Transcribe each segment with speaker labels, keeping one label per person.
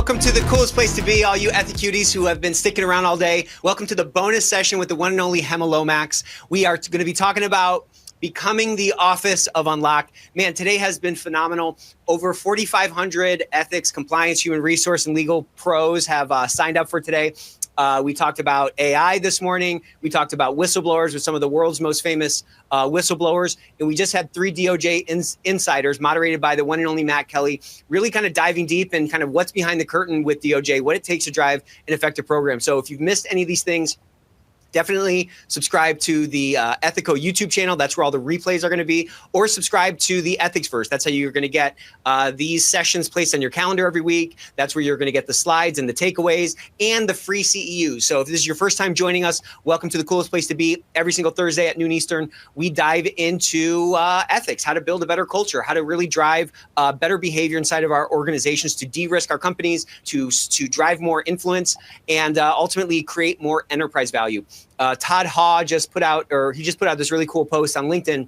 Speaker 1: Welcome to the coolest place to be, all you Ethicuties who have been sticking around all day. Welcome to the bonus session with the one and only Hemma Lomax. We are going to be talking about becoming the office of Unlock. Man, today has been phenomenal. Over 4,500 ethics, compliance, human resource, and legal pros have signed up for today. We talked about AI this morning. We talked about whistleblowers with some of the world's most famous whistleblowers. And we just had 3 DOJ insiders moderated by the one and only Matt Kelly, really kind of diving deep in kind of what's behind the curtain with DOJ, what it takes to drive an effective program. So if you've missed any of these things, definitely subscribe to the Ethico YouTube channel. That's where all the replays are going to be. Or subscribe to the Ethicsserse. That's how you're going to get these sessions placed on your calendar every week. That's where you're going to get the slides and the takeaways and the free CEUs. So if this is your first time joining us, welcome to the coolest place to be. Every single Thursday at noon Eastern, we dive into ethics, how to build a better culture, how to really drive better behavior inside of our organizations to de-risk our companies, to drive more influence, and ultimately create more enterprise value. Todd Haw just put out this really cool post on LinkedIn.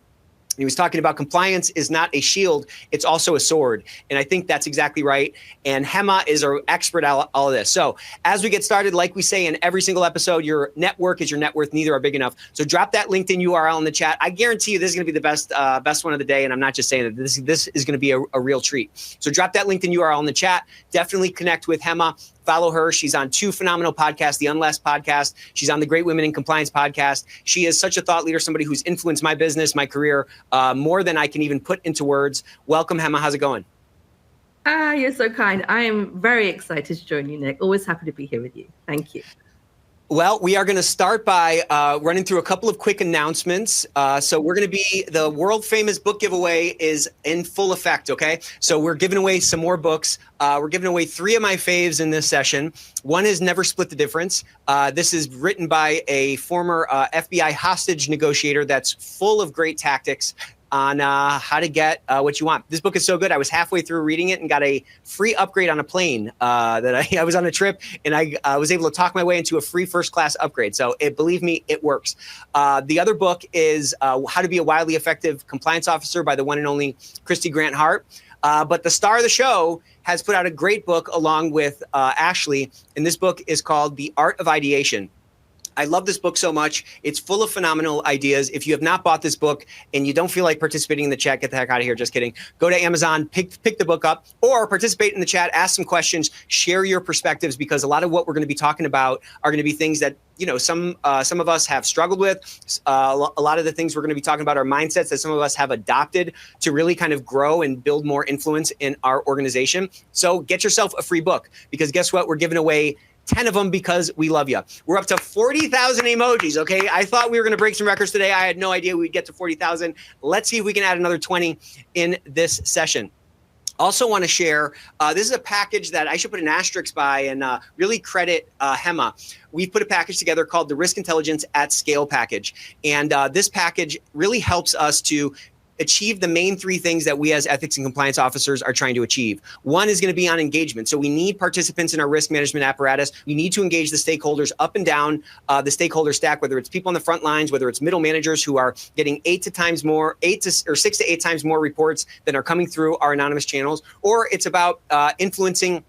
Speaker 1: He was talking about compliance is not a shield, it's also a sword. And I think that's exactly right. And Hemma is our expert at all of this. So as we get started, like we say in every single episode, your network is your net worth. Neither are big enough. So drop that LinkedIn URL in the chat. I guarantee you this is going to be the best one of the day. And I'm not just saying that this is going to be a real treat. So drop that LinkedIn URL in the chat. Definitely connect with Hemma. Follow her. She's on 2 phenomenal podcasts, the Unless podcast. She's on the Great Women in Compliance podcast. She is such a thought leader, somebody who's influenced my business, my career, more than I can even put into words. Welcome, Hemma. How's it going?
Speaker 2: You're so kind. I am very excited to join you, Nick. Always happy to be here with you. Thank you.
Speaker 1: Well, we are going to start by running through a couple of quick announcements. So we're going to be, the world famous book giveaway is in full effect, okay? So we're giving away some more books. We're giving away 3 of my faves in this session. One is Never Split the Difference. This is written by a former FBI hostage negotiator that's full of great tactics on how to get what you want. This book is so good. I was halfway through reading it and got a free upgrade on a plane that I was on a trip, and I was able to talk my way into a free first-class upgrade. So believe me, it works. The other book is How to Be a Wildly Effective Compliance Officer by the one and only Christy Grant Hart. But the star of the show has put out a great book along with Ashley, and this book is called The Art of Ideation. I love this book so much. It's full of phenomenal ideas. If you have not bought this book and you don't feel like participating in the chat, get the heck out of here. Just kidding. Go to Amazon, pick the book up, or participate in the chat, ask some questions, share your perspectives, because a lot of what we're going to be talking about are going to be things that, you know, some of us have struggled with. A lot of the things we're going to be talking about are mindsets that some of us have adopted to really kind of grow and build more influence in our organization. So get yourself a free book, because guess what? We're giving away 10 of them because we love you. We're up to 40,000 emojis, okay? I thought we were going to break some records today. I had no idea we'd get to 40,000. Let's see if we can add another 20 in this session. Also want to share, this is a package that I should put an asterisk by and really credit Hemma. We've put a package together called the Risk Intelligence at Scale package. And this package really helps us to achieve the main 3 things that we as ethics and compliance officers are trying to achieve. One is going to be on engagement. So we need participants in our risk management apparatus. We need to engage the stakeholders up and down the stakeholder stack, whether it's people on the front lines, whether it's middle managers who are getting 6 to 8 times more reports than are coming through our anonymous channels, or it's about influencing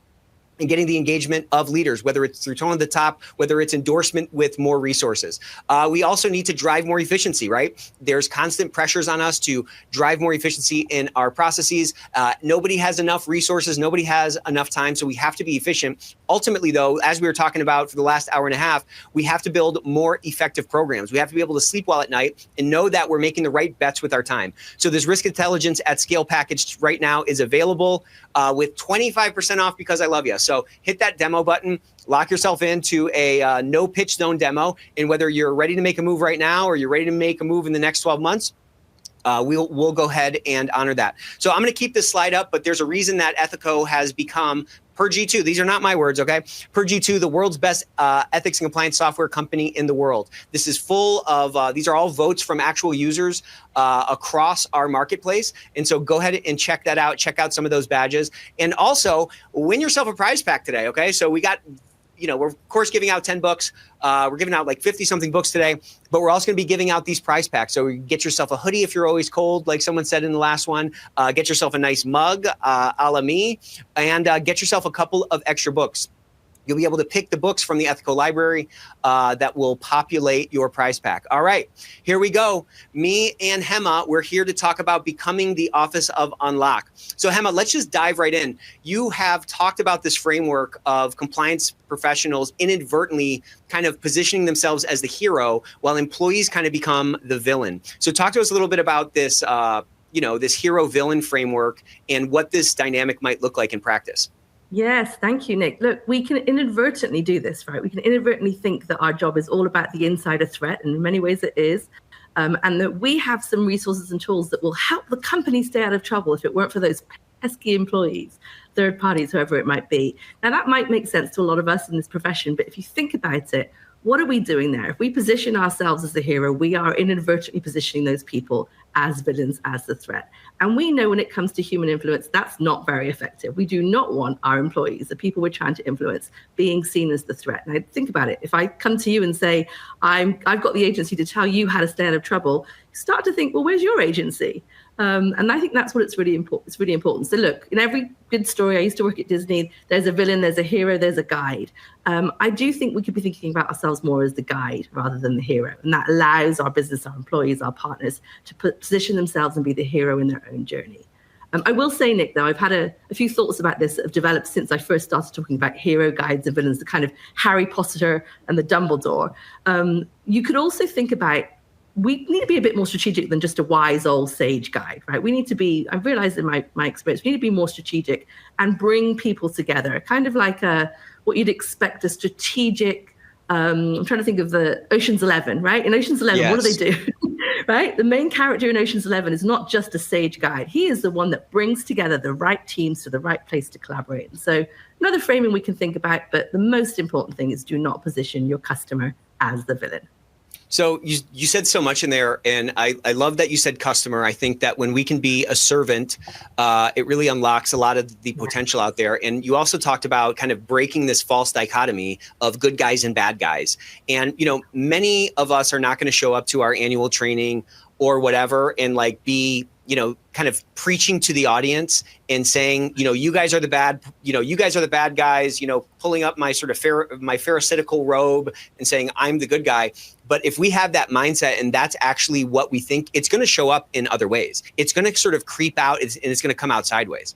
Speaker 1: and getting the engagement of leaders, whether it's through tone at the top, whether it's endorsement with more resources. We also need to drive more efficiency, right? There's constant pressures on us to drive more efficiency in our processes. Nobody has enough resources. Nobody has enough time. So we have to be efficient. Ultimately, though, as we were talking about for the last hour and a half, we have to build more effective programs. We have to be able to sleep well at night and know that we're making the right bets with our time. So this Risk Intelligence at Scale package right now is available with 25% off because I love you. So hit that demo button, lock yourself into a no pitch zone demo. And whether you're ready to make a move right now or you're ready to make a move in the next 12 months, we'll go ahead and honor that. So I'm going to keep this slide up, but there's a reason that Ethico has become, per G2, these are not my words, okay? Per G2, the world's best ethics and compliance software company in the world. This is full of, these are all votes from actual users across our marketplace. And so go ahead and check that out. Check out some of those badges. And also win yourself a prize pack today, okay? So we got we're of course giving out 10 books. We're giving out like 50 something books today, but we're also going to be giving out these prize packs. So get yourself a hoodie if you're always cold, like someone said in the last one. Get yourself a nice mug, a la me, and get yourself a couple of extra books. You'll be able to pick the books from the Ethico library that will populate your prize pack. All right, here we go. Me and Hemma, we're here to talk about becoming the Office of Unlock. So Hemma, let's just dive right in. You have talked about this framework of compliance professionals inadvertently kind of positioning themselves as the hero while employees kind of become the villain. So talk to us a little bit about this, this hero-villain framework and what this dynamic might look like in practice.
Speaker 2: Yes, thank you, Nick. Look, we can inadvertently do this, right? We can inadvertently think that our job is all about the insider threat, and in many ways it is, and that we have some resources and tools that will help the company stay out of trouble if it weren't for those pesky employees, third parties, whoever it might be. Now, that might make sense to a lot of us in this profession, but if you think about it, what are we doing there? If we position ourselves as the hero, we are inadvertently positioning those people as villains, as the threat. And we know when it comes to human influence, that's not very effective. We do not want our employees, the people we're trying to influence, being seen as the threat. Now, think about it. If I come to you and say, I've got the agency to tell you how to stay out of trouble, you start to think, well, where's your agency? And I think that's what it's really important. It's really important. So look, in every good story, I used to work at Disney, there's a villain, there's a hero, there's a guide. I do think we could be thinking about ourselves more as the guide rather than the hero. And that allows our business, our employees, our partners to position themselves and be the hero in their own journey. I will say, Nick, though, I've had a few thoughts about this that have developed since I first started talking about hero, guides, and villains, the kind of Harry Potter and the Dumbledore. You could also think about, we need to be a bit more strategic than just a wise old sage guide, right? We need to be, I've realized in my experience, we need to be more strategic and bring people together, kind of like what you'd expect a strategic, I'm trying to think of the Ocean's 11, right? In Ocean's 11, yes. What do they do? Right? The main character in Ocean's 11 is not just a sage guide. He is the one that brings together the right teams to the right place to collaborate. And so another framing we can think about, but the most important thing is do not position your customer as the villain.
Speaker 1: So you said so much in there, and I love that you said customer. I think that when we can be a servant, it really unlocks a lot of the potential out there. And you also talked about kind of breaking this false dichotomy of good guys and bad guys. And, many of us are not going to show up to our annual training or whatever and like be, kind of preaching to the audience and saying, you guys are the bad, you guys are the bad guys, pulling up my sort of my pharisaical robe and saying I'm the good guy. But if we have that mindset and that's actually what we think, it's going to show up in other ways. It's going to sort of creep out and it's going to come out sideways.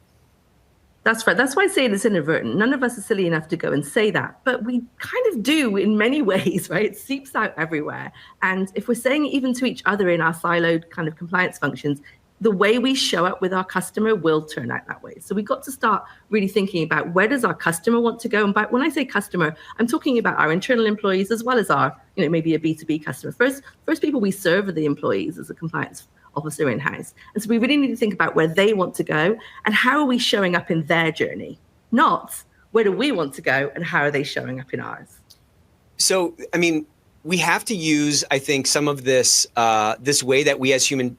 Speaker 2: That's right. That's why I say it's inadvertent. None of us are silly enough to go and say that, but we kind of do in many ways, right? It seeps out everywhere. And if we're saying it even to each other in our siloed kind of compliance functions, the way we show up with our customer will turn out that way. So we've got to start really thinking about where does our customer want to go? And when I say customer, I'm talking about our internal employees as well as our, maybe a B2B customer. First people we serve are the employees as a compliance officer in-house. And so we really need to think about where they want to go and how are we showing up in their journey, not where do we want to go and how are they showing up in ours?
Speaker 1: So, we have to use, I think, some of this this way that we as human,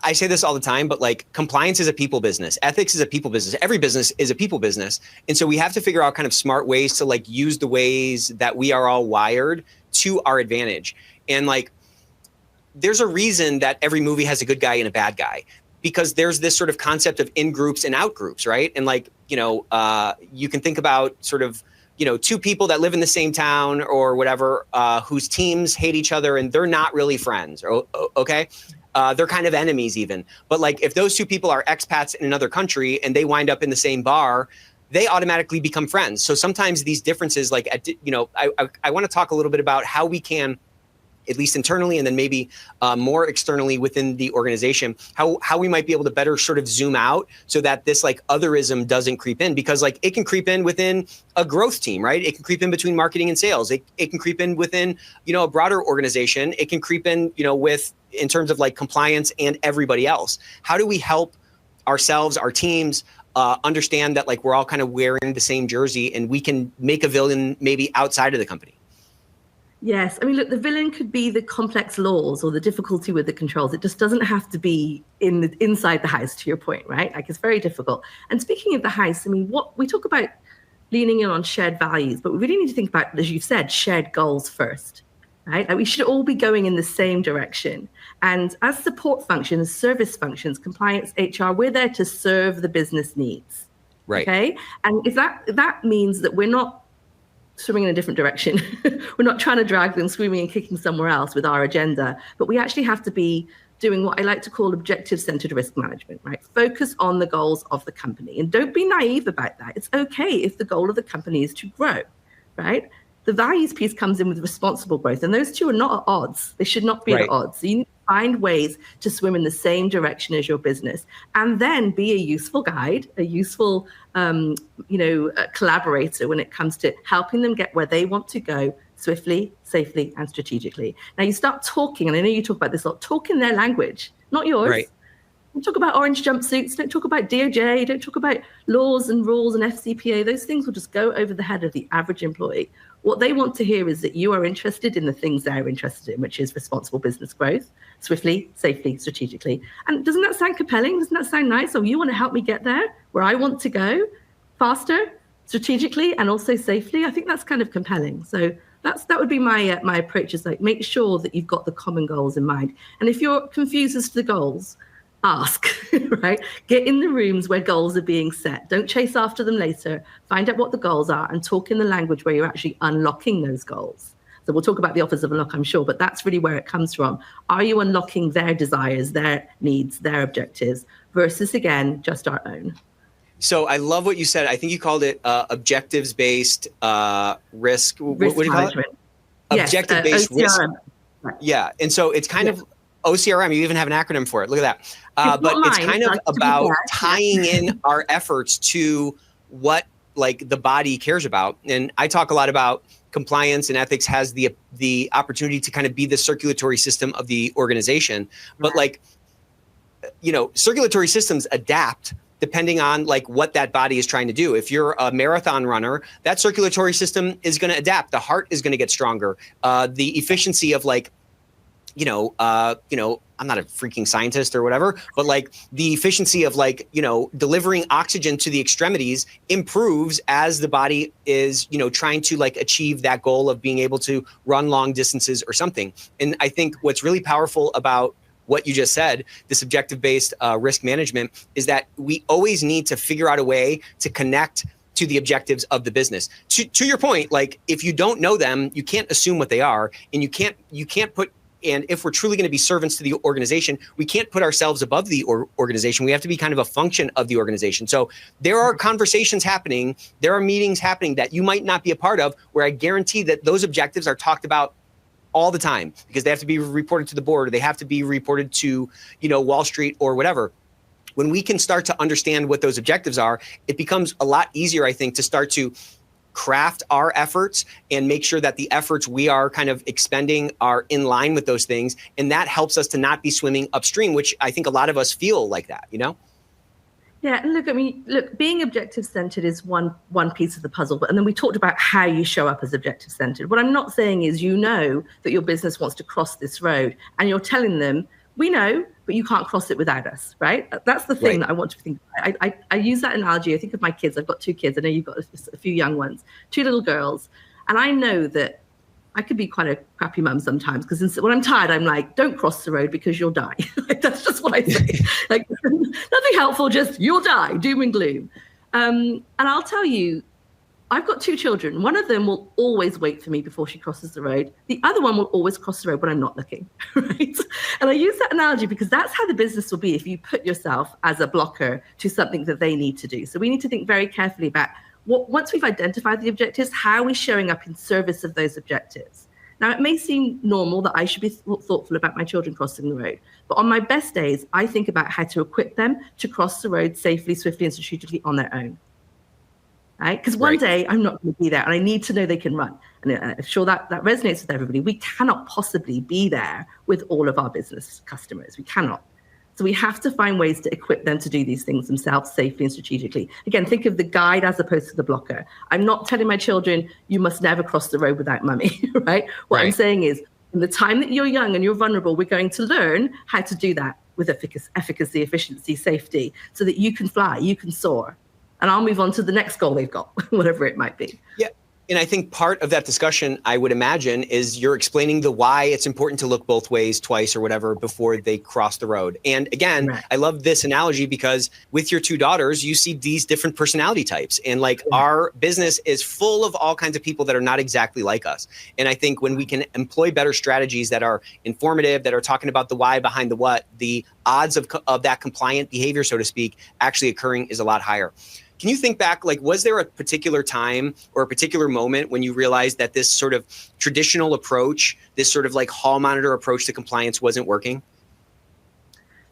Speaker 1: I say this all the time, but like compliance is a people business. Ethics is a people business. Every business is a people business. And so we have to figure out kind of smart ways to like use the ways that we are all wired to our advantage. And like, there's a reason that every movie has a good guy and a bad guy, because there's this sort of concept of in groups and out groups, right? And like, you can think about sort of, two people that live in the same town or whatever, whose teams hate each other and they're not really friends, okay? They're kind of enemies even. But like if those two people are expats in another country and they wind up in the same bar, they automatically become friends. So sometimes these differences, like, I want to talk a little bit about how we can, at least internally, and then maybe more externally within the organization, how we might be able to better sort of zoom out so that this like otherism doesn't creep in, because like it can creep in within a growth team, right? It can creep in between marketing and sales. It can creep in within, a broader organization. It can creep in, in terms of like compliance and everybody else. How do we help ourselves, our teams, understand that like we're all kind of wearing the same jersey and we can make a villain maybe outside of the company?
Speaker 2: Yes. Look, the villain could be the complex laws or the difficulty with the controls. It just doesn't have to be inside the house, to your point, right? Like it's very difficult. And speaking of the house, what we talk about leaning in on shared values, but we really need to think about, as you've said, shared goals first, right? Like we should all be going in the same direction. And as support functions, service functions, compliance, HR, we're there to serve the business needs.
Speaker 1: Right.
Speaker 2: Okay. And if that means that we're not swimming in a different direction, we're not trying to drag them screaming and kicking somewhere else with our agenda, but we actually have to be doing what I like to call objective-centered risk management, right? Focus on the goals of the company and don't be naive about that. It's okay if the goal of the company is to grow, right? The values piece comes in with responsible growth, and those two are not at odds. They should not be at odds. So you need to find ways to swim in the same direction as your business, and then be a useful guide, a useful, a collaborator when it comes to helping them get where they want to go swiftly, safely, and strategically. Now you start talking, and I know you talk about this a lot, talk in their language, not yours.
Speaker 1: Right.
Speaker 2: Don't talk about orange jumpsuits, don't talk about DOJ, don't talk about laws and rules and FCPA. Those things will just go over the head of the average employee. What they want to hear is that you are interested in the things they're interested in, which is responsible business growth, swiftly, safely, strategically. And doesn't that sound compelling? Doesn't that sound nice? Oh, you want to help me get there where I want to go faster, strategically, and also safely? I think that's kind of compelling. So that would be my approach, is like, make sure that you've got the common goals in mind. And if you're confused as to the goals, ask, right? Get in the rooms where goals are being set. Don't chase after them later. Find out what the goals are and talk in the language where you're actually unlocking those goals. So we'll talk about the offers of unlock, I'm sure, but that's really where it comes from. Are you unlocking their desires, their needs, their objectives, versus, again, just our own?
Speaker 1: So I love what you said. I think you called it objectives-based risk. What do you call it?
Speaker 2: Yes,
Speaker 1: objective-based risk.
Speaker 2: Right.
Speaker 1: Yeah, and so it's kind of OCRM. You even have an acronym for it. Look at that. But it's kind of about tying in our efforts to what like the body cares about. And I talk a lot about compliance, and ethics has the opportunity to kind of be the circulatory system of the organization. But like, circulatory systems adapt depending on like what that body is trying to do. If you're a marathon runner, that circulatory system is going to adapt. The heart is going to get stronger. The efficiency of like, I'm not a freaking scientist or whatever, but like the efficiency of like, delivering oxygen to the extremities improves as the body is, trying to like achieve that goal of being able to run long distances or something. And I think what's really powerful about what you just said, this objective-based risk management, is that we always need to figure out a way to connect to the objectives of the business. To your point, like if you don't know them, you can't assume what they are, and you can't put. And if we're truly going to be servants to the organization, we can't put ourselves above the organization. We have to be kind of a function of the organization. So there are conversations happening, there are meetings happening that you might not be a part of, where I guarantee that those objectives are talked about all the time, because they have to be reported to the board, or they have to be reported to, Wall Street or whatever. When we can start to understand what those objectives are, it becomes a lot easier, I think, to start to craft our efforts and make sure that the efforts we are kind of expending are in line with those things. And that helps us to not be swimming upstream, which I think a lot of us feel like that, Yeah,
Speaker 2: and look, being objective-centered is one piece of the puzzle, and then we talked about how you show up as objective-centered. What I'm not saying is that your business wants to cross this road, and you're telling them, we know, but you can't cross it without us, right? That's the thing that I want to think about. I use that analogy. I think of my kids. I've got 2 kids. I know you've got a few young ones, 2 little girls, and I know that I could be quite a crappy mum sometimes, because when I'm tired, I'm like, don't cross the road because you'll die. That's just what I say. Like, nothing helpful, just you'll die, doom and gloom. And I'll tell you, I've got 2 children. One of them will always wait for me before she crosses the road. The other one will always cross the road when I'm not looking, right? And I use that analogy because that's how the business will be if you put yourself as a blocker to something that they need to do. So we need to think very carefully about once we've identified the objectives, how are we showing up in service of those objectives? Now, it may seem normal that I should be thoughtful about my children crossing the road, but on my best days, I think about how to equip them to cross the road safely, swiftly, and strategically on their own. Right? Because one day I'm not going to be there, and I need to know they can run. And I'm sure that resonates with everybody. We cannot possibly be there with all of our business customers. We cannot. So we have to find ways to equip them to do these things themselves safely and strategically. Again, think of the guide as opposed to the blocker. I'm not telling my children, you must never cross the road without mummy, right? What I'm saying is, in the time that you're young and you're vulnerable, we're going to learn how to do that with efficacy, efficiency, safety, so that you can fly, you can soar. and I'll move on to the next goal they've got, whatever it might be.
Speaker 1: Yeah. And I think part of that discussion, I would imagine, is you're explaining the why it's important to look both ways twice or whatever before they cross the road. And again,
Speaker 2: Right.
Speaker 1: I love this analogy because with your two daughters, you see these different personality types. And like our business is full of all kinds of people that are not exactly like us. And I think when we can employ better strategies that are informative, that are talking about the why behind the what, the odds of that compliant behavior, so to speak, actually occurring is a lot higher. Can you think back, like, was there a particular time or a particular moment when you realized that this sort of traditional approach, this sort of like hall monitor approach to compliance wasn't working?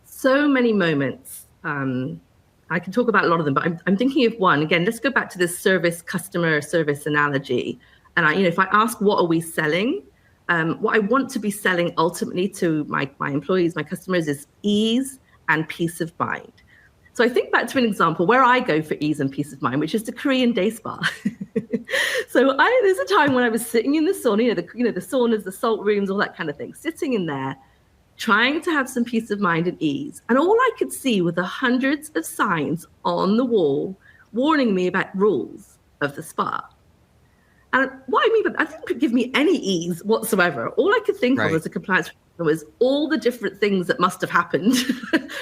Speaker 2: So many moments. I can talk about a lot of them, but I'm thinking of one. Again, let's go back to this customer service analogy. And if I ask, what are we selling? What I want to be selling ultimately to my employees, my customers, is ease and peace of mind. So I think back to an example where I go for ease and peace of mind, which is the Korean day spa. So there's a time when I was sitting in the sauna, the saunas, the salt rooms, all that kind of thing, sitting in there, trying to have some peace of mind and ease. And all I could see were the hundreds of signs on the wall warning me about rules of the spa. And what I mean, but I didn't could give me any ease whatsoever. All I could think of as a compliance was all the different things that must have happened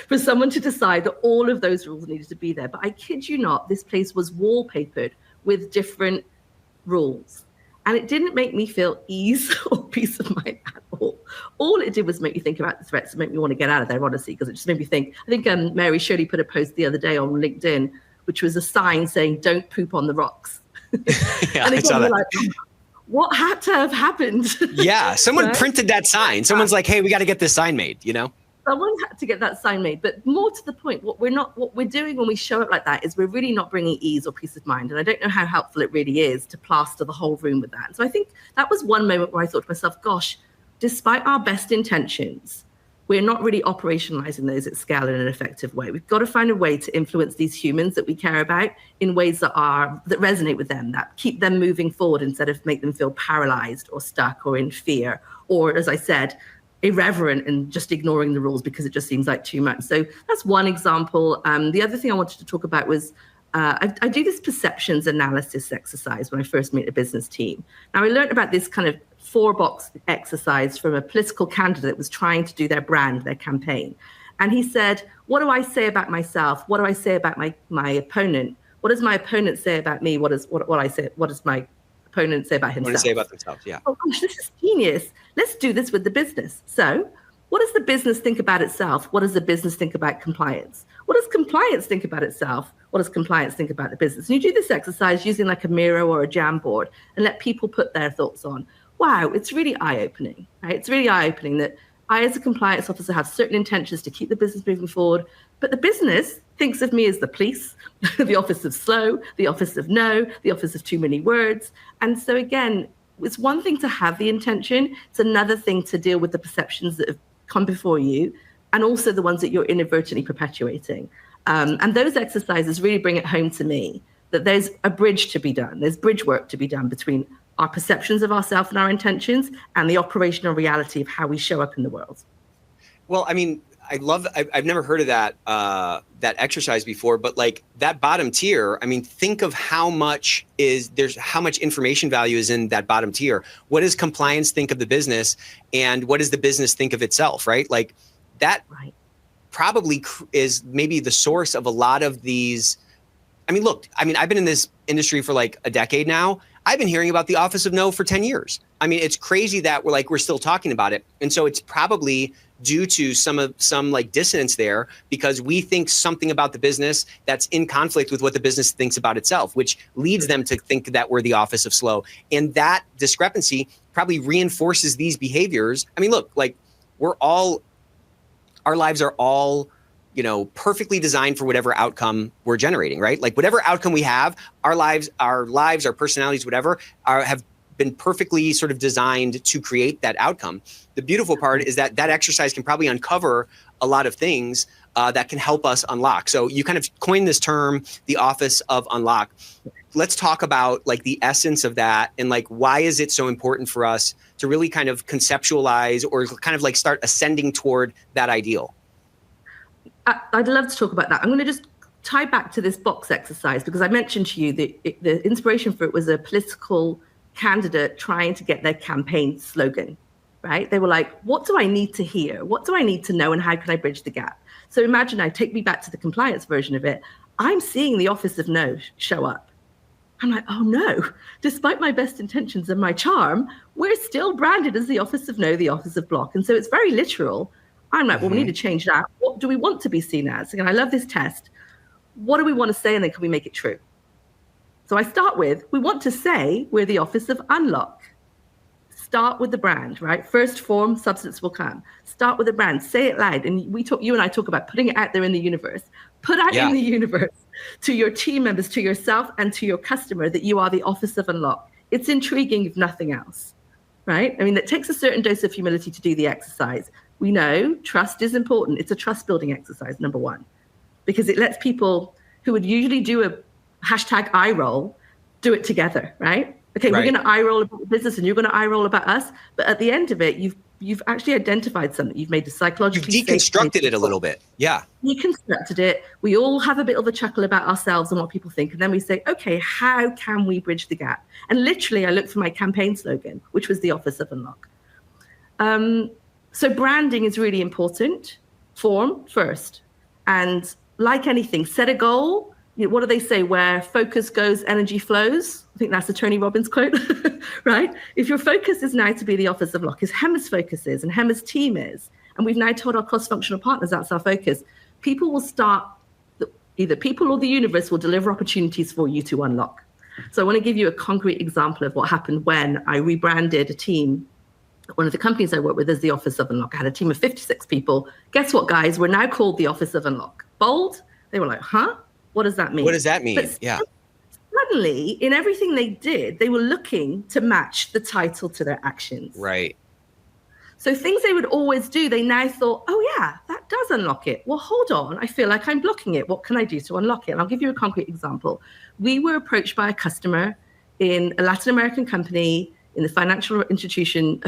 Speaker 2: for someone to decide that all of those rules needed to be there. But I kid you not, this place was wallpapered with different rules. And it didn't make me feel ease or peace of mind at all. All it did was make me think about the threats and make me want to get out of there, honestly, because it just made me think. I think Mary Shirley put a post the other day on LinkedIn, which was a sign saying, "Don't poop on the rocks."
Speaker 1: Yeah, I saw that.
Speaker 2: Like, what had to have happened?
Speaker 1: Yeah, someone printed that sign. Someone's like, "Hey, we got to get this sign made,"
Speaker 2: Someone had to get that sign made. But more to the point, what we're doing when we show up like that is we're really not bringing ease or peace of mind. And I don't know how helpful it really is to plaster the whole room with that. And so I think that was one moment where I thought to myself, gosh, despite our best intentions, we're not really operationalizing those at scale in an effective way. We've got to find a way to influence these humans that we care about in ways that resonate with them, that keep them moving forward instead of make them feel paralyzed or stuck or in fear, or, as I said, irreverent and just ignoring the rules because it just seems like too much. So that's one example. The other thing I wanted to talk about was I do this perceptions analysis exercise when I first meet a business team. Now, I learned about this kind of 4-box exercise from a political candidate that was trying to do their brand, their campaign. And he said, what do I say about myself? What do I say about my opponent? What does my opponent say about me? What does my opponent say about himself?
Speaker 1: What do they say about themselves? Yeah.
Speaker 2: Oh gosh, this is genius. Let's do this with the business. So what does the business think about itself? What does the business think about compliance? What does compliance think about itself? What does compliance think about the business? And you do this exercise using like a Miro or a Jamboard and let people put their thoughts on. Wow, it's really eye-opening, right? It's really eye-opening that I, as a compliance officer, have certain intentions to keep the business moving forward, but the business thinks of me as the police, the office of slow, the office of no, the office of too many words. And so again, it's one thing to have the intention, it's another thing to deal with the perceptions that have come before you, and also the ones that you're inadvertently perpetuating. And those exercises really bring it home to me that there's a bridge to be done. There's bridge work to be done between our perceptions of ourselves and our intentions and the operational reality of how we show up in the world.
Speaker 1: Well, I mean, I've never heard of that exercise before, but like that bottom tier, I mean, think of how much information value is in that bottom tier. What does compliance think of the business, and what does the business think of itself, right? Like that probably is maybe the source of a lot of these. I mean, look, I've been in this industry for like a decade now. I've been hearing about the Office of No for 10 years. I mean, it's crazy that we're still talking about it. And so it's probably due to some like dissonance there, because we think something about the business that's in conflict with what the business thinks about itself, which leads them to think that we're the Office of Slow. And that discrepancy probably reinforces these behaviors. I mean, look, like our lives are all, perfectly designed for whatever outcome we're generating, right? Like whatever outcome we have, our lives, our personalities, whatever, have been perfectly sort of designed to create that outcome. The beautiful part is that exercise can probably uncover a lot of things that can help us unlock. So you kind of coined this term, the Office of Unlock. Let's talk about like the essence of that, and like why is it so important for us to really kind of conceptualize or kind of like start ascending toward that ideal?
Speaker 2: I'd love to talk about that. I'm going to just tie back to this box exercise, because I mentioned to you that the inspiration for it was a political candidate trying to get their campaign slogan, right? They were like, what do I need to hear? What do I need to know? And how can I bridge the gap? So imagine, I take me back to the compliance version of it. I'm seeing the Office of No show up. I'm like, oh no, despite my best intentions and my charm, we're still branded as the Office of No, the Office of Block. And so it's very literal. I'm like, well, we need to change that. What do we want to be seen as? And I love this test. What do we want to say? And then can we make it true? So I start with, we want to say we're the Office of Unlock. Start with the brand, right? First form, substance will come. Start with the brand, say it loud. And you and I talk about putting it out there in the universe. Put out in the universe to your team members, to yourself, and to your customer that you are the Office of Unlock. It's intriguing, if nothing else, right? I mean, it takes a certain dose of humility to do the exercise. We know trust is important. It's a trust building exercise, number one, because it lets people who would usually do a hashtag eye roll do it together, right? Okay, we're going to eye roll about the business and you're going to eye roll about us. But at the end of it, you've actually identified something. You've made the psychologically
Speaker 1: You've deconstructed it a little bit. Yeah.
Speaker 2: Deconstructed it. We all have a bit of a chuckle about ourselves and what people think. And then we say, okay, how can we bridge the gap? And literally, I looked for my campaign slogan, which was the Office of Unlock. So branding is really important. Form first. And like anything, set a goal. What do they say? Where focus goes, energy flows. I think that's a Tony Robbins quote, right? If your focus is now to be the Office of Lock, as Hemma's focus is and Hemma's team is, and we've now told our cross-functional partners that's our focus, people will start, either people or the universe will deliver opportunities for you to unlock. So I want to give you a concrete example of what happened when I rebranded a team. One of the companies I work with is the Office of Unlock. I had a team of 56 people. Guess what, guys? We're now called the Office of Unlock. Bold? They were like, huh? What does that mean?
Speaker 1: What does that mean?
Speaker 2: But suddenly, in everything they did, they were looking to match the title to their actions.
Speaker 1: Right.
Speaker 2: So things they would always do, they now thought, oh yeah, that does unlock it. Well, hold on, I feel like I'm blocking it. What can I do to unlock it? And I'll give you a concrete example. We were approached by a customer in a Latin American company in the financial institution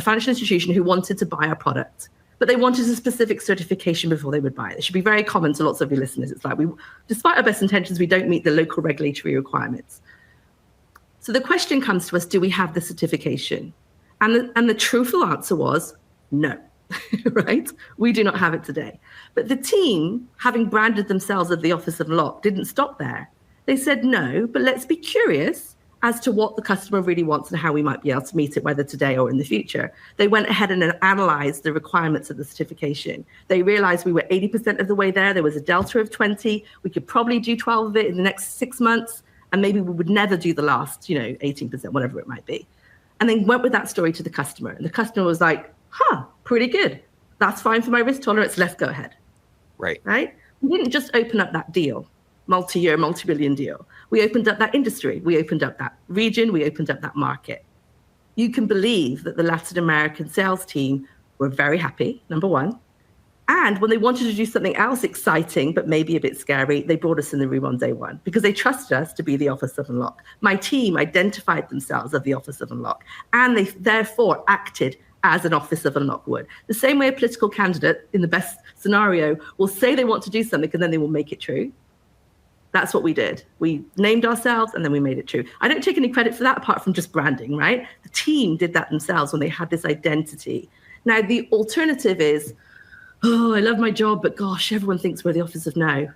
Speaker 2: who wanted to buy our product. But they wanted a specific certification before they would buy it. It should be very common to lots of your listeners. It's like, despite our best intentions, we don't meet the local regulatory requirements. So the question comes to us, do we have the certification? And the truthful answer was no, right? We do not have it today. But the team, having branded themselves as the Office of Lock, didn't stop there. They said no, but let's be curious as to what the customer really wants and how we might be able to meet it, whether today or in the future. They went ahead and analyzed the requirements of the certification. They realized we were 80% of the way there. There was a delta of 20. We could probably do 12 of it in the next 6 months. And maybe we would never do the last, 18%, whatever it might be. And then went with that story to the customer. And the customer was like, pretty good. That's fine for my risk tolerance. Let's go ahead.
Speaker 1: Right.
Speaker 2: We didn't just open up that deal, multi-year, multi-billion deal. We opened up that industry. We opened up that region. We opened up that market. You can believe that the Latin American sales team were very happy, number one. And when they wanted to do something else exciting, but maybe a bit scary, they brought us in the room on day one because they trusted us to be the Office of Unlock. My team identified themselves as the Office of Unlock, and they therefore acted as an Office of Unlock would. The same way a political candidate, in the best scenario, will say they want to do something and then they will make it true. That's what we did. We named ourselves and then we made it true. I don't take any credit for that apart from just branding, right? The team did that themselves when they had this identity. Now, the alternative is, I love my job, but gosh, everyone thinks we're the Office of No.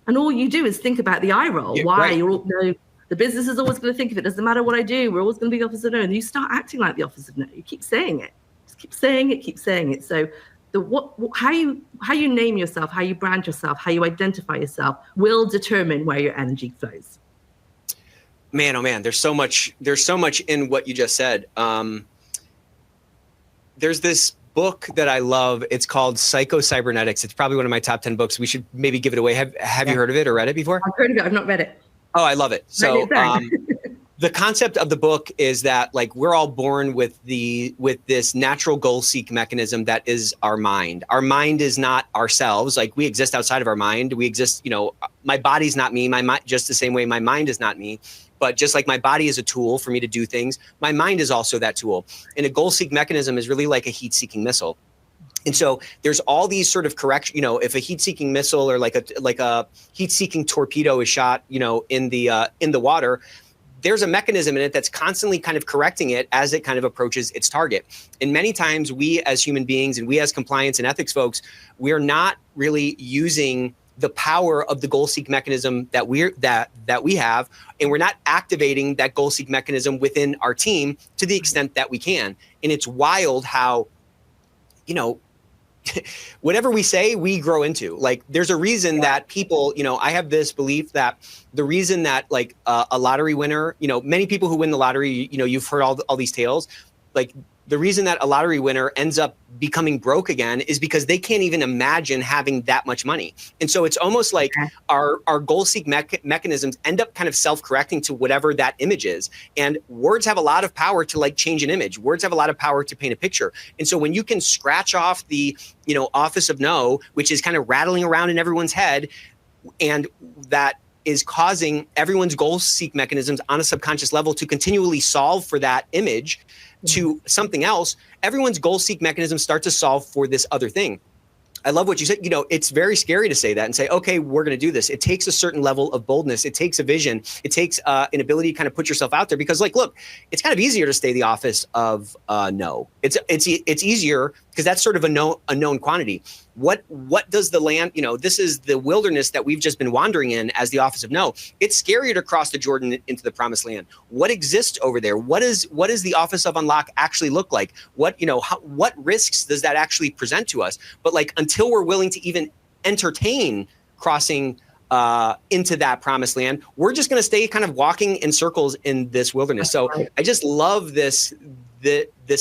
Speaker 2: And all you do is think about the eye roll.
Speaker 1: Yeah,
Speaker 2: why?
Speaker 1: right.
Speaker 2: You're all, no, the business is always going to think of it. Doesn't matter what I do. We're always going to be the Office of No. And you start acting like the Office of No. You keep saying it. Just keep saying it, keep saying it. So how you name yourself, how you brand yourself, how you identify yourself will determine where your energy flows.
Speaker 1: Man, oh man, there's so much in what you just said. There's this book that I love. It's called Psycho-Cybernetics. It's probably one of my top 10 books. We should maybe give it away. Have you heard of it or read it before?
Speaker 2: I've heard of it. I've not read it.
Speaker 1: Oh, I love it. So the concept of the book is that like we're all born with this natural goal seek mechanism that is our mind. Our mind is not ourselves. Like we exist outside of our mind. We exist, my body's not me. My mind, just the same way my mind is not me. But just like my body is a tool for me to do things, my mind is also that tool. And a goal seek mechanism is really like a heat seeking missile. And so there's all these sort of correction, if a heat-seeking missile or like a heat-seeking torpedo is shot, in the water, there's a mechanism in it that's constantly kind of correcting it as it kind of approaches its target. And many times we as human beings and we as compliance and ethics folks, we're not really using the power of the goal seek mechanism that we have, and we're not activating that goal seek mechanism within our team to the extent that we can. And it's wild how, whatever we say, we grow into. Like, there's a reason that people, I have this belief that the reason that like a lottery winner, many people who win the lottery, you've heard all these tales, like the reason that a lottery winner ends up becoming broke again is because they can't even imagine having that much money. And so it's almost like our goal seek mechanisms end up kind of self-correcting to whatever that image is. And words have a lot of power to like change an image. Words have a lot of power to paint a picture. And so when you can scratch off the, office of no, which is kind of rattling around in everyone's head, and that is causing everyone's goal seek mechanisms on a subconscious level to continually solve for that image to something else, everyone's goal seek mechanisms start to solve for this other thing. I love what you said. It's very scary to say that and say, okay, we're going to do this. It takes a certain level of boldness. It takes a vision. It takes an ability to kind of put yourself out there, because like, look, it's kind of easier to stay the office of no. It's easier because that's sort of a known quantity. What does the land, this is the wilderness that we've just been wandering in as the office of no. It's scarier to cross the Jordan into the promised land. What exists over there? What is the office of unlock actually look like? What risks does that actually present to us? But like, until we're willing to even entertain crossing into that promised land, we're just going to stay kind of walking in circles in this wilderness. So I just love this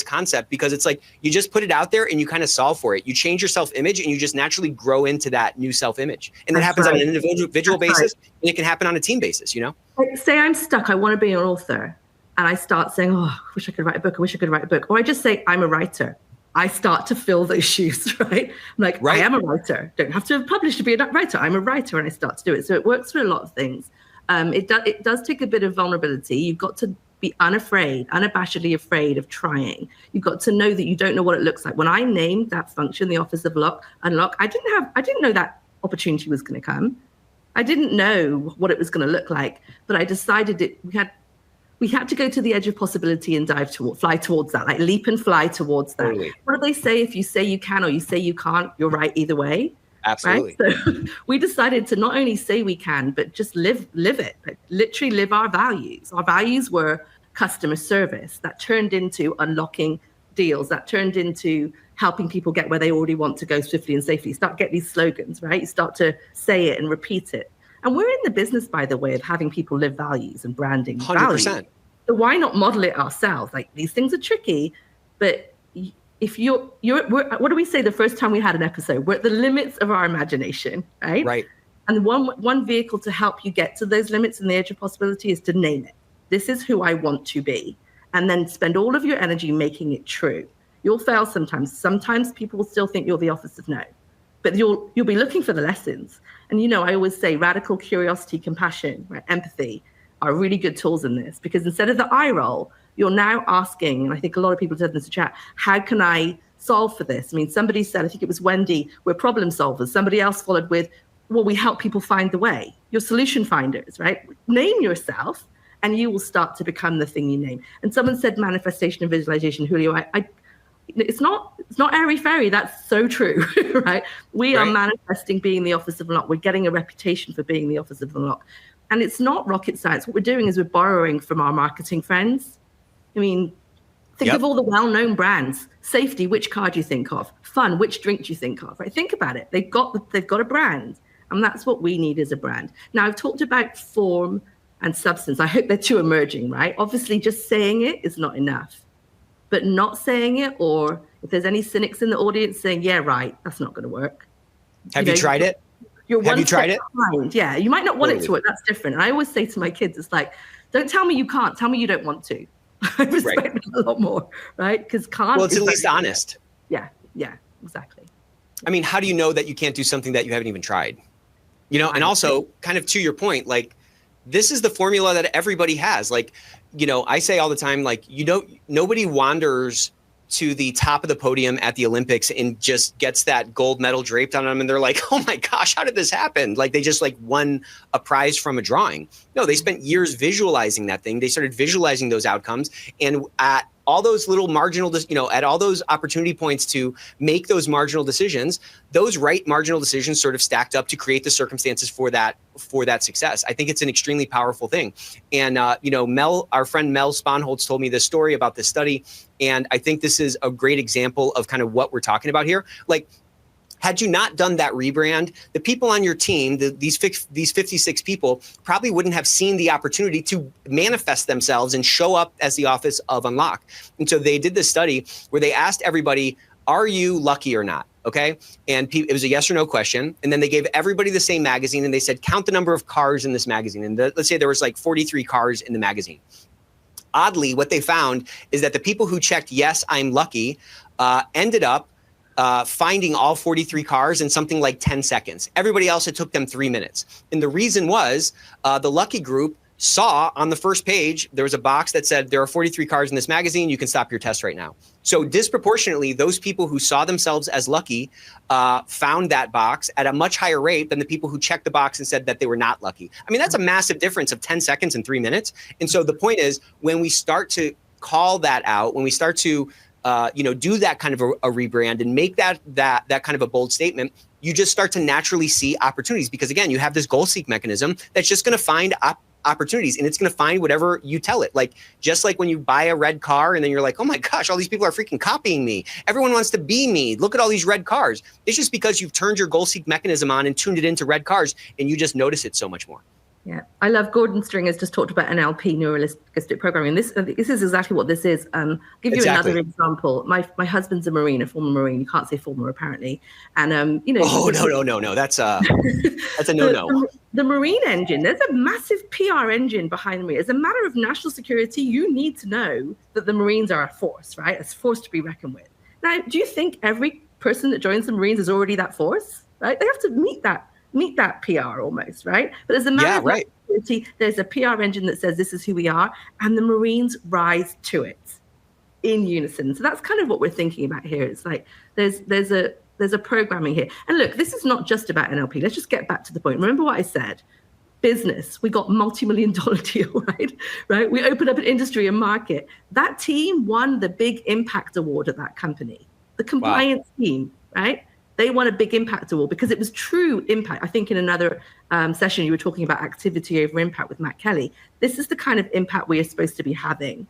Speaker 1: concept, because it's like you just put it out there and you kind of solve for it. You change your self-image and you just naturally grow into that new self-image. And that happens on an individual basis, and it can happen on a team basis,
Speaker 2: Like, say I'm stuck, I want to be an author, and I start saying, oh, I wish I could write a book. I wish I could write a book. Or I just say, I'm a writer. I start to fill those shoes, right? I'm like, right. I am a writer. Don't have to have published to be a writer. I'm a writer, and I start to do it. So it works for a lot of things. It does take a bit of vulnerability. You've got to be unabashedly afraid of trying. You've got to know that you don't know what it looks like. When I named that function, the Office of Unlock, I didn't know that opportunity was going to come. I didn't know what it was going to look like, but I decided we had to go to the edge of possibility and fly towards that, like leap and fly towards that. Totally. What do they say? If you say you can or you say you can't, you're right either way.
Speaker 1: Absolutely.
Speaker 2: Right? So we decided to not only say we can, but just live it, like literally live our values. Our values were customer service. That turned into unlocking deals. That turned into helping people get where they already want to go swiftly and safely. Start get these slogans, right? You start to say it and repeat it. And we're in the business, by the way, of having people live values and branding
Speaker 1: 100%.
Speaker 2: values. So why not model it ourselves? Like, these things are tricky, but if we're, what do we say the first time we had an episode? We're at the limits of our imagination, right?
Speaker 1: Right.
Speaker 2: And one vehicle to help you get to those limits and the edge of possibility is to name it. This is who I want to be. And then spend all of your energy making it true. You'll fail sometimes. Sometimes people will still think you're the Office of No, but you'll be looking for the lessons. And I always say radical curiosity, compassion, right, empathy are really good tools in this, because instead of the eye roll, you're now asking, and I think a lot of people said in this chat, how can I solve for this? I mean, somebody said, I think it was Wendy, we're problem solvers. Somebody else followed with, well, we help people find the way. You're solution finders, right? Name yourself and you will start to become the thing you name. And someone said manifestation and visualization, Julio, it's not airy fairy. That's so true, right? We are manifesting being the Office of Unlock. We're getting a reputation for being the Office of Unlock. And it's not rocket science. What we're doing is we're borrowing from our marketing friends. I mean, think of all the well-known brands. Safety, which car do you think of? Fun, which drink do you think of? Right? Think about it. They've got a brand, and that's what we need as a brand. Now, I've talked about form and substance. I hope they're two emerging, right? Obviously, just saying it is not enough. But not saying it, or if there's any cynics in the audience saying, yeah, right, that's not going to work.
Speaker 1: Have you tried it? Have you tried it?
Speaker 2: Behind. Yeah, you might not want it to work. That's different. And I always say to my kids, it's like, don't tell me you can't. Tell me you don't want to. I respect it a lot more, right? Because can't.
Speaker 1: Well, it's at least honest.
Speaker 2: Yeah, exactly.
Speaker 1: I mean, how do you know that you can't do something that you haven't even tried? And also kind of to your point, like, this is the formula that everybody has. Like, I say all the time, like, nobody wanders to the top of the podium at the Olympics and just gets that gold medal draped on them, and they're like, oh my gosh, how did this happen? Like they just like won a prize from a drawing. No, they spent years visualizing that thing. They started visualizing those outcomes, and at all those little marginal, at all those opportunity points to make those marginal decisions, those right marginal decisions sort of stacked up to create the circumstances for that success. I think it's an extremely powerful thing. And, Mel, our friend Mel Sponholz told me this story about this study. And I think this is a great example of kind of what we're talking about here. Like, had you not done that rebrand, the people on your team, these 56 people, probably wouldn't have seen the opportunity to manifest themselves and show up as the office of Unlock. And so they did this study where they asked everybody, are you lucky or not? Okay. And it was a yes or no question. And then they gave everybody the same magazine and they said, count the number of cars in this magazine. And let's say there was like 43 cars in the magazine. Oddly, what they found is that the people who checked, yes, I'm lucky, ended up finding all 43 cars in something like 10 seconds. Everybody else, it took them 3 minutes. And the reason was the lucky group saw on the first page, there was a box that said, there are 43 cars in this magazine. You can stop your test right now. So disproportionately, those people who saw themselves as lucky found that box at a much higher rate than the people who checked the box and said that they were not lucky. I mean, that's a massive difference of 10 seconds and 3 minutes. And so the point is, when we start to call that out, when we start to do that kind of a rebrand and make that kind of a bold statement, you just start to naturally see opportunities, because again, you have this goal seek mechanism that's just going to find opportunities, and it's going to find whatever you tell it. Like, just like when you buy a red car and then you're like, oh my gosh, all these people are freaking copying me. Everyone wants to be me. Look at all these red cars. It's just because you've turned your goal seek mechanism on and tuned it into red cars, and you just notice it so much more.
Speaker 2: Yeah, I love Gordon Stringer's just talked about NLP, neuro-linguistic programming. This is exactly what this is. Give you another example. My husband's a Marine, a former Marine. You can't say former, apparently. And
Speaker 1: Oh no, that's a no.
Speaker 2: The Marine engine. There's a massive PR engine behind the Marine. As a matter of national security, you need to know that the Marines are a force, right? A force to be reckoned with. Now, do you think every person that joins the Marines is already that force? Right? They have to meet that PR almost, right? But as a matter of security, there's a PR engine that says this is who we are, and the Marines rise to it in unison. So that's kind of what we're thinking about here. It's like there's a programming here. And look, this is not just about NLP. Let's just get back to the point. Remember what I said. Business, we got multi-million-dollar deal, right? We opened up an industry, a market. That team won the big impact award at that company. The compliance team, right? They won a big impact award because it was true impact. I think in another session, you were talking about activity over impact with Matt Kelly. This is the kind of impact we are supposed to be having,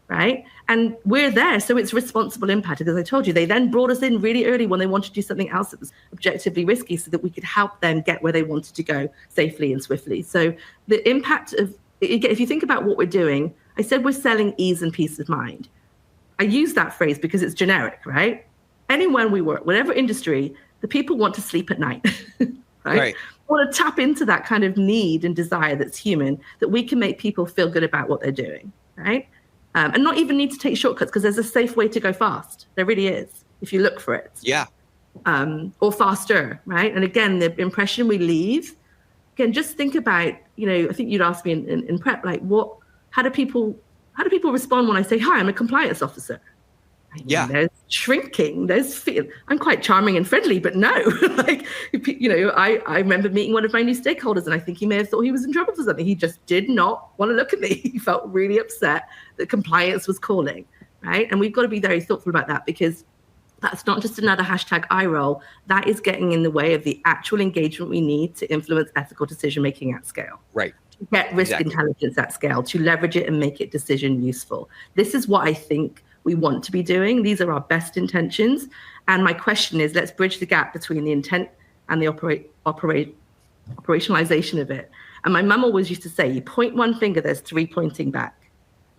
Speaker 2: right? And we're there, so it's responsible impact. Because I told you, they then brought us in really early when they wanted to do something else that was objectively risky so that we could help them get where they wanted to go safely and swiftly. So the impact of, if you think about what we're doing, I said we're selling ease and peace of mind. I use that phrase because it's generic, right? Anyone we work, whatever industry, the people want to sleep at night, right? Want to tap into that kind of need and desire that's human, that we can make people feel good about what they're doing, right? And not even need to take shortcuts, because there's a safe way to go fast. There really is, if you look for it.
Speaker 1: Yeah.
Speaker 2: Or faster, right? And again, the impression we leave, again, just think about, I think you'd asked me in prep, like how do people respond when I say, hi, I'm a compliance officer?
Speaker 1: Yeah.
Speaker 2: There's shrinking, I'm quite charming and friendly, but no, I remember meeting one of my new stakeholders, and I think he may have thought he was in trouble for something. He just did not want to look at me. He felt really upset that compliance was calling, right? And we've got to be very thoughtful about that, because that's not just another hashtag eye roll. That is getting in the way of the actual engagement we need to influence ethical decision-making at scale.
Speaker 1: Right.
Speaker 2: To get risk intelligence at scale, to leverage it and make it decision useful. This is what I think we want to be doing. These are our best intentions. And my question is, let's bridge the gap between the intent and the operationalization of it. And my mum always used to say, you point one finger, there's three pointing back.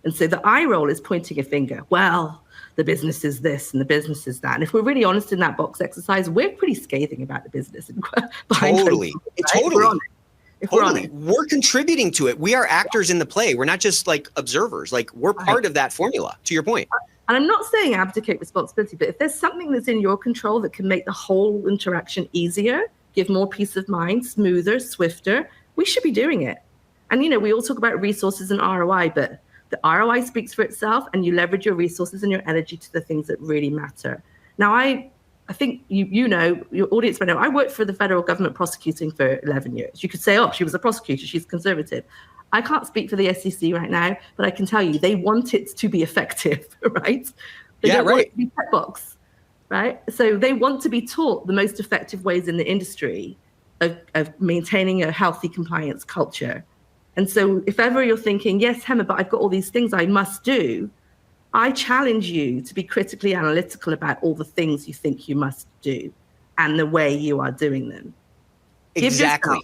Speaker 2: And so the eye roll is pointing a finger. Well, the business is this and the business is that. And if we're really honest in that box exercise, we're pretty scathing about the business.
Speaker 1: Totally.
Speaker 2: Totally.
Speaker 1: We're contributing to it. We are actors in the play. We're not just like observers. Like, we're part of that formula, to your point.
Speaker 2: And I'm not saying abdicate responsibility, but if there's something that's in your control that can make the whole interaction easier, give more peace of mind, smoother, swifter, we should be doing it. And, we all talk about resources and ROI, but The ROI speaks for itself, and you leverage your resources and your energy to the things that really matter. Now, I think you know, your audience might know, I worked for the federal government prosecuting for 11 years. You could say, oh, she was a prosecutor, she's conservative. I can't speak for the SEC right now, but I can tell you they want it to be effective, right? They don't want it to be checkbox, right? So they want to be taught the most effective ways in the industry of maintaining a healthy compliance culture. And so if ever you're thinking, yes, Hemma, but I've got all these things I must do, I challenge you to be critically analytical about all the things you think you must do and the way you are doing them.
Speaker 1: Exactly.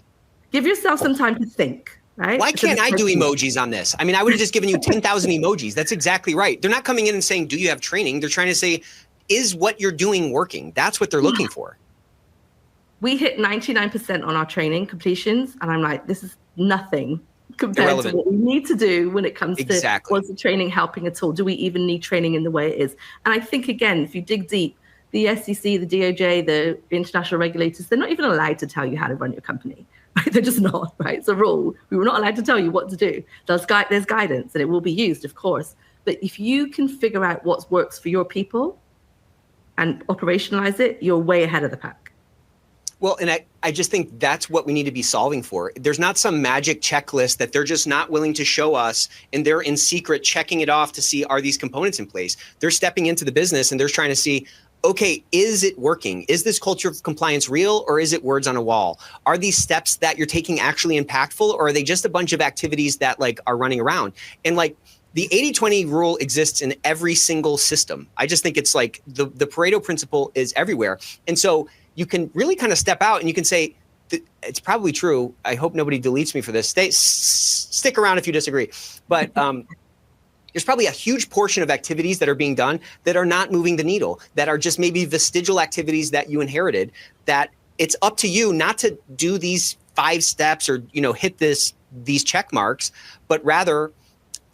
Speaker 2: Give yourself some time to think, right?
Speaker 1: Why can't I do emojis on this? I mean, I would have just given you 10,000 emojis. That's exactly right. They're not coming in and saying, do you have training? They're trying to say, is what you're doing working? That's what they're looking for.
Speaker 2: We hit 99% on our training completions. And I'm like, this is nothing compared to what we need to do when it comes to was the training helping at all? Do we even need training in the way it is? And I think, again, if you dig deep, the SEC, the DOJ, the international regulators, they're not even allowed to tell you how to run your company. Right? They're just not, right? It's a rule. We were not allowed to tell you what to do. There's guidance, and it will be used, of course. But if you can figure out what works for your people and operationalize it, you're way ahead of the pack.
Speaker 1: Well, and I just think that's what we need to be solving for. There's not some magic checklist that they're just not willing to show us, and they're in secret checking it off to see, are these components in place? They're stepping into the business and they're trying to see, okay, is it working? Is this culture of compliance real, or is it words on a wall? Are these steps that you're taking actually impactful, or are they just a bunch of activities that like are running around? And like the 80-20 rule exists in every single system. I just think it's like the Pareto principle is everywhere. And so you can really kind of step out and you can say, it's probably true. I hope nobody deletes me for this. Stick around if you disagree. But there's probably a huge portion of activities that are being done that are not moving the needle, that are just maybe vestigial activities that you inherited, that it's up to you not to do these 5 steps or, you know, hit these check marks, but rather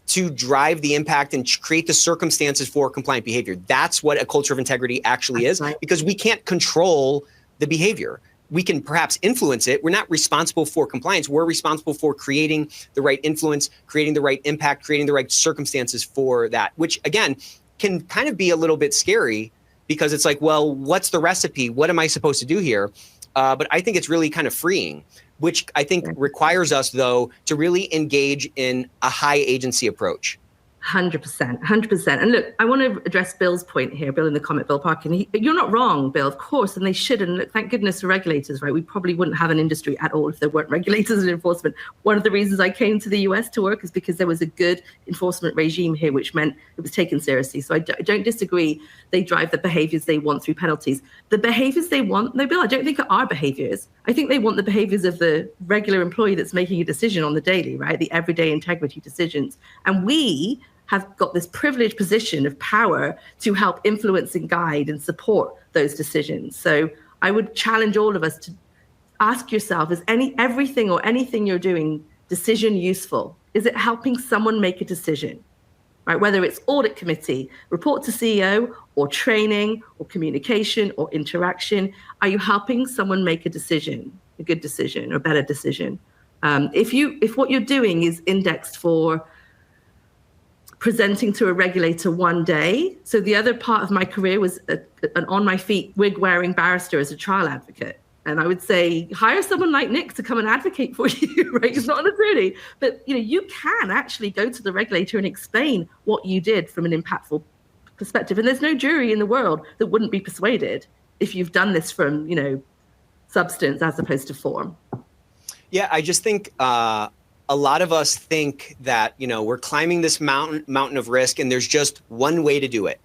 Speaker 1: to drive the impact and create the circumstances for compliant behavior. That's what a culture of integrity actually is, because we can't control the behavior. We can perhaps influence it. We're not responsible for compliance. We're responsible for creating the right influence, creating the right impact, creating the right circumstances for that, which again, can kind of be a little bit scary because it's like, well, what's the recipe? What am I supposed to do here? But I think it's really kind of freeing, which I think requires us, though, to really engage in a high agency approach.
Speaker 2: 100%. And look, I want to address Bill's point here, Bill in the comment, Bill Parkin. You're not wrong, Bill, of course, and they should. And look, thank goodness for regulators, right? We probably wouldn't have an industry at all if there weren't regulators and enforcement. One of the reasons I came to the US to work is because there was a good enforcement regime here, which meant it was taken seriously. So I don't disagree. They drive the behaviors they want through penalties. The behaviors they want, no, Bill, I don't think are our behaviors. I think they want the behaviors of the regular employee that's making a decision on the daily, right? The everyday integrity decisions. And we have got this privileged position of power to help influence and guide and support those decisions. So I would challenge all of us to ask yourself, is everything or anything you're doing decision useful? Is it helping someone make a decision? Right? Whether it's audit committee, report to CEO, or training, or communication, or interaction, are you helping someone make a decision, a good decision, or a better decision? If what you're doing is indexed for presenting to a regulator one day. So the other part of my career was an on my feet, wig wearing barrister as a trial advocate. And I would say, hire someone like Nick to come and advocate for you, right? He's not an attorney, but you can actually go to the regulator and explain what you did from an impactful perspective. And there's no jury in the world that wouldn't be persuaded if you've done this from, substance as opposed to form.
Speaker 1: Yeah, I just think, a lot of us think that, we're climbing this mountain of risk and there's just one way to do it.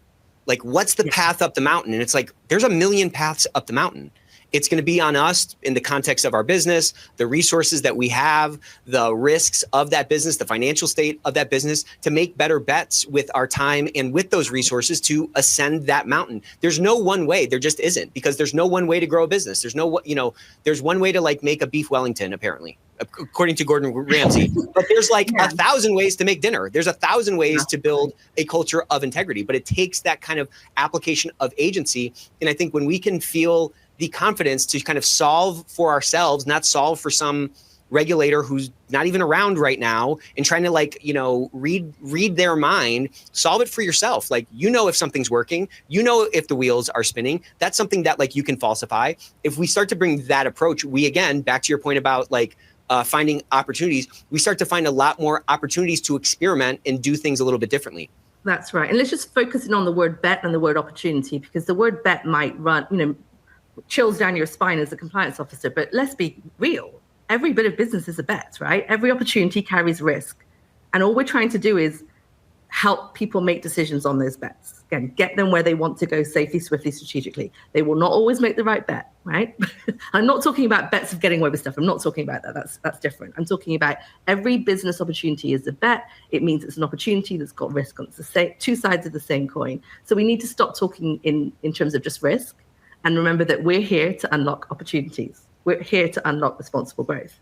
Speaker 1: Like, what's the path up the mountain? And it's like, there's a million paths up the mountain. It's going to be on us in the context of our business, the resources that we have, the risks of that business, the financial state of that business, to make better bets with our time and with those resources to ascend that mountain. There's no one way. There just isn't, because there's no one way to grow a business. There's there's one way to make a beef Wellington, apparently, according to Gordon Ramsay. But there's 1,000 ways to make dinner. There's 1,000 ways to build a culture of integrity, but it takes that kind of application of agency. And I think when we can feel the confidence to kind of solve for ourselves, not solve for some regulator who's not even around right now and trying to like, read their mind, solve it for yourself. Like, if something's working, if the wheels are spinning, that's something that like you can falsify. If we start to bring that approach, we, again, back to your point about like finding opportunities, we start to find a lot more opportunities to experiment and do things a little bit differently.
Speaker 2: That's right. And let's just focus in on the word bet and the word opportunity, because the word bet might run, chills down your spine as a compliance officer. But let's be real. Every bit of business is a bet, right? Every opportunity carries risk. And all we're trying to do is help people make decisions on those bets. Again, get them where they want to go safely, swiftly, strategically. They will not always make the right bet, right? I'm not talking about bets of getting away with stuff. I'm not talking about that. That's different. I'm talking about every business opportunity is a bet. It means it's an opportunity that's got risk on it. It's the same, two sides of the same coin. So we need to stop talking in terms of just risk and remember that we're here to unlock opportunities. We're here to unlock responsible growth.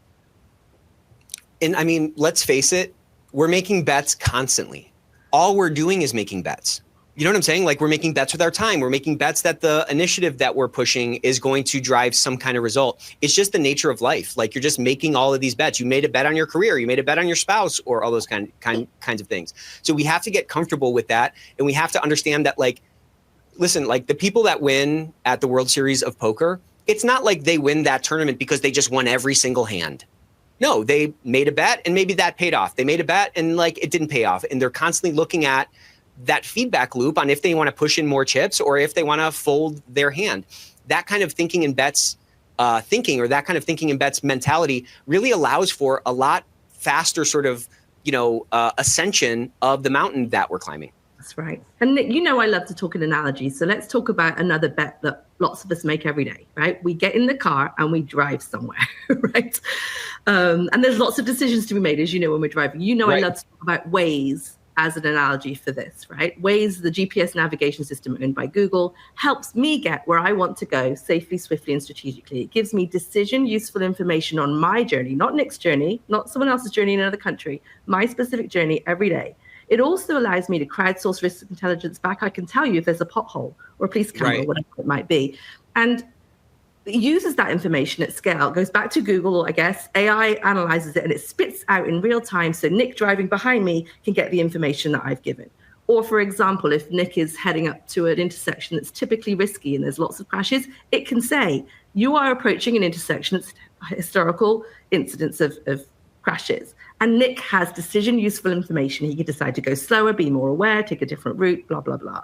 Speaker 1: And I mean, let's face it, we're making bets constantly. All we're doing is making bets. You know what I'm saying? Like, we're making bets with our time. We're making bets that the initiative that we're pushing is going to drive some kind of result. It's just the nature of life. Like, you're just making all of these bets. You made a bet on your career. You made a bet on your spouse, or all those kinds of things. So we have to get comfortable with that. And we have to understand that, like, listen, like the people that win at the World Series of Poker, it's not like they win that tournament because they just won every single hand. No, they made a bet and maybe that paid off. They made a bet and like it didn't pay off. And they're constantly looking at that feedback loop on if they want to push in more chips or if they want to fold their hand. That kind of thinking in bets or that kind of thinking in bets mentality really allows for a lot faster sort of, ascension of the mountain that we're climbing.
Speaker 2: That's right. And Nick, I love to talk in analogies. So let's talk about another bet that lots of us make every day, right? We get in the car and we drive somewhere, right? And there's lots of decisions to be made, as you know, when we're driving. Right. I love to talk about Waze as an analogy for this, right? Waze, the GPS navigation system owned by Google, helps me get where I want to go safely, swiftly, and strategically. It gives me decision, useful information on my journey, not Nick's journey, not someone else's journey in another country, my specific journey every day. It also allows me to crowdsource risk intelligence back. I can tell you if there's a pothole or a police camera or whatever it might be. And it uses that information at scale. It goes back to Google, I guess. AI analyzes it and it spits out in real time. So Nick driving behind me can get the information that I've given. Or for example, if Nick is heading up to an intersection that's typically risky and there's lots of crashes, it can say, you are approaching an intersection that's historical incidents of crashes. And Nick has decision useful information. He can decide to go slower, be more aware, take a different route, blah, blah, blah.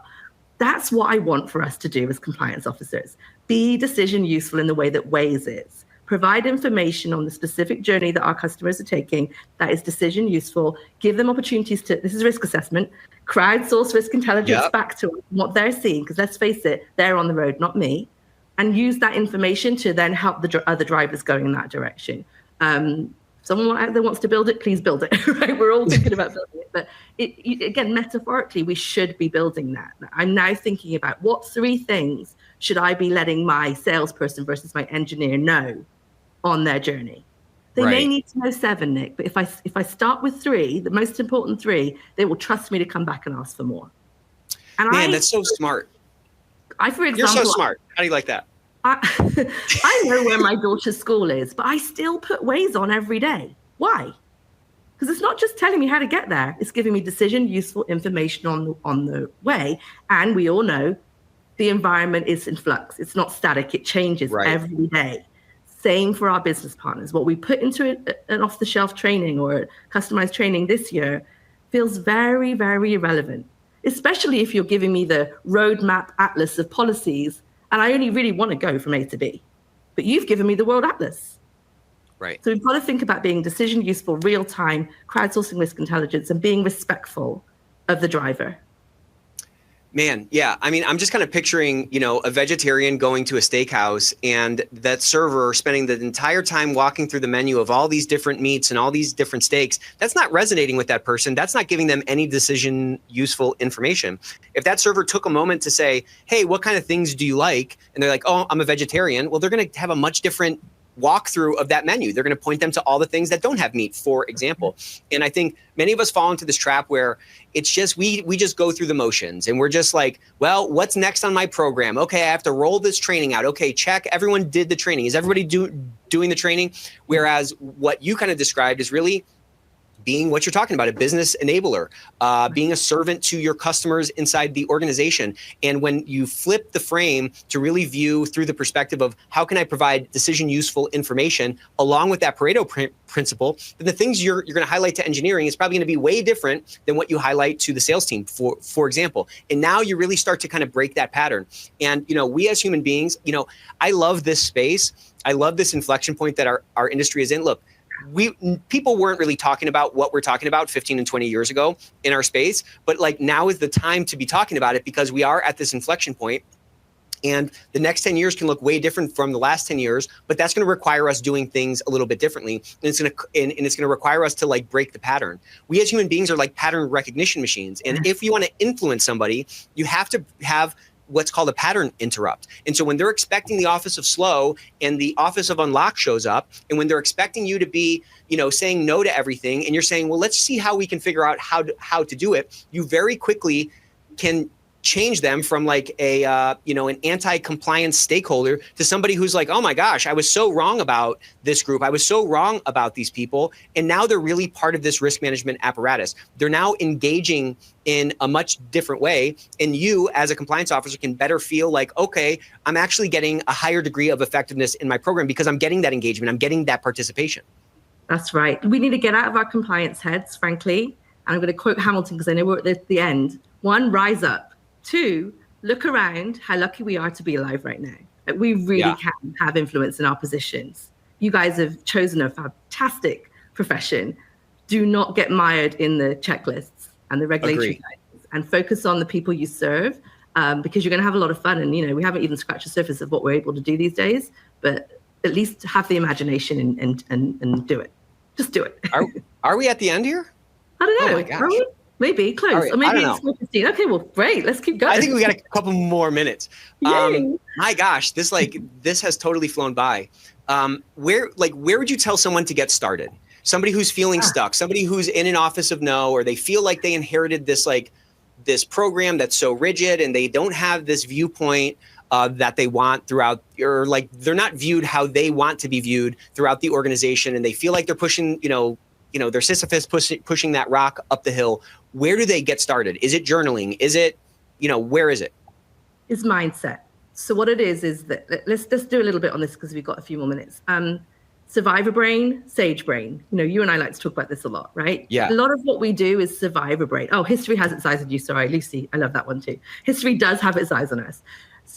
Speaker 2: That's what I want for us to do as compliance officers. Be decision useful in the way that Waze is. Provide information on the specific journey that our customers are taking that is decision useful. Give them opportunities to, this is risk assessment, crowdsource risk intelligence back to what they're seeing, because let's face it, they're on the road, not me. And use that information to then help the other drivers going in that direction. Someone out there wants to build it, please build it, right? We're all thinking about building it. But again, metaphorically, we should be building that. I'm now thinking about what 3 things should I be letting my salesperson versus my engineer know on their journey. They may need to know 7, Nick, but if I start with 3, the most important 3, they will trust me to come back and ask for more. And
Speaker 1: that's so smart.
Speaker 2: For example,
Speaker 1: you're so smart. How do you like that?
Speaker 2: I know where my daughter's school is, but I still put Waze on every day. Why? Because it's not just telling me how to get there. It's giving me decision, useful information on the way. And we all know the environment is in flux. It's not static. It changes every day. Same for our business partners. What we put into an off-the-shelf training or customized training this year feels very, very irrelevant, especially if you're giving me the roadmap atlas of policies and I only really want to go from A to B. But you've given me the world atlas.
Speaker 1: Right.
Speaker 2: So we've got to think about being decision useful, real time, crowdsourcing risk intelligence, and being respectful of the driver.
Speaker 1: Man, yeah. I mean, I'm just kind of picturing, a vegetarian going to a steakhouse and that server spending the entire time walking through the menu of all these different meats and all these different steaks. That's not resonating with that person. That's not giving them any decision useful information. If that server took a moment to say, hey, what kind of things do you like? And they're like, oh, I'm a vegetarian. Well, they're going to have a much different walkthrough of that menu. They're going to point them to all the things that don't have meat, for example. And I think many of us fall into this trap where it's just we just go through the motions, and we're just like, well, what's next on my program? Okay, I have to roll this training out. Okay, check. Everyone did the training. Is everybody doing the training? Whereas what you kind of described is really being what you're talking about, a business enabler, being a servant to your customers inside the organization. And when you flip the frame to really view through the perspective of how can I provide decision useful information along with that Pareto principle, then the things you're going to highlight to engineering is probably going to be way different than what you highlight to the sales team, for example. And now you really start to kind of break that pattern. And, we as human beings, I love this space. I love this inflection point that our industry is in. Look, people weren't really talking about what we're talking about 15 and 20 years ago in our space, but like now is the time to be talking about it because we are at this inflection point, and the next 10 years can look way different from the last 10 years, but that's going to require us doing things a little bit differently. And it's going to require us to like break the pattern. We as human beings are like pattern recognition machines. And if you want to influence somebody, you have to have what's called a pattern interrupt. And so when they're expecting the office of slow and the office of unlock shows up, and when they're expecting you to be, saying no to everything, and you're saying, well, let's see how we can figure out how to do it, you very quickly can change them from like an anti-compliance stakeholder to somebody who's like, oh my gosh, I was so wrong about this group. I was so wrong about these people. And now they're really part of this risk management apparatus. They're now engaging in a much different way. And you as a compliance officer can better feel like, okay, I'm actually getting a higher degree of effectiveness in my program because I'm getting that engagement. I'm getting that participation.
Speaker 2: That's right. We need to get out of our compliance heads, frankly. And I'm going to quote Hamilton because I know we're at the end. 1, rise up. 2, look around how lucky we are to be alive right now. Like, we really can have influence in our positions. You guys have chosen a fantastic profession. Do not get mired in the checklists and the regulatory guidance, and focus on the people you serve, because you're going to have a lot of fun. And, we haven't even scratched the surface of what we're able to do these days, but at least have the imagination and do it. Just do it.
Speaker 1: Are we at the end here?
Speaker 2: I don't know.
Speaker 1: Oh my gosh.
Speaker 2: Are we? Maybe close,
Speaker 1: right,
Speaker 2: or maybe it's 15. Okay, well, great. Let's keep going.
Speaker 1: I think we got a couple more minutes.
Speaker 2: Yay.
Speaker 1: My gosh, this has totally flown by. Where would you tell someone to get started? Somebody who's feeling stuck, somebody who's in an office of no, or they feel like they inherited this program that's so rigid, and they don't have this viewpoint that they want throughout, or like they're not viewed how they want to be viewed throughout the organization, and they feel like they're pushing, they're Sisyphus pushing that rock up the hill. Where do they get started? Is it journaling? Is it, where is it?
Speaker 2: It's mindset. So what it is that let's do a little bit on this because we've got a few more minutes. Survivor brain, sage brain. You and I like to talk about this a lot, right?
Speaker 1: Yeah.
Speaker 2: A lot of what we do is survivor brain. Oh, history has its eyes on you. Sorry, Lucy. I love that one too. History does have its eyes on us.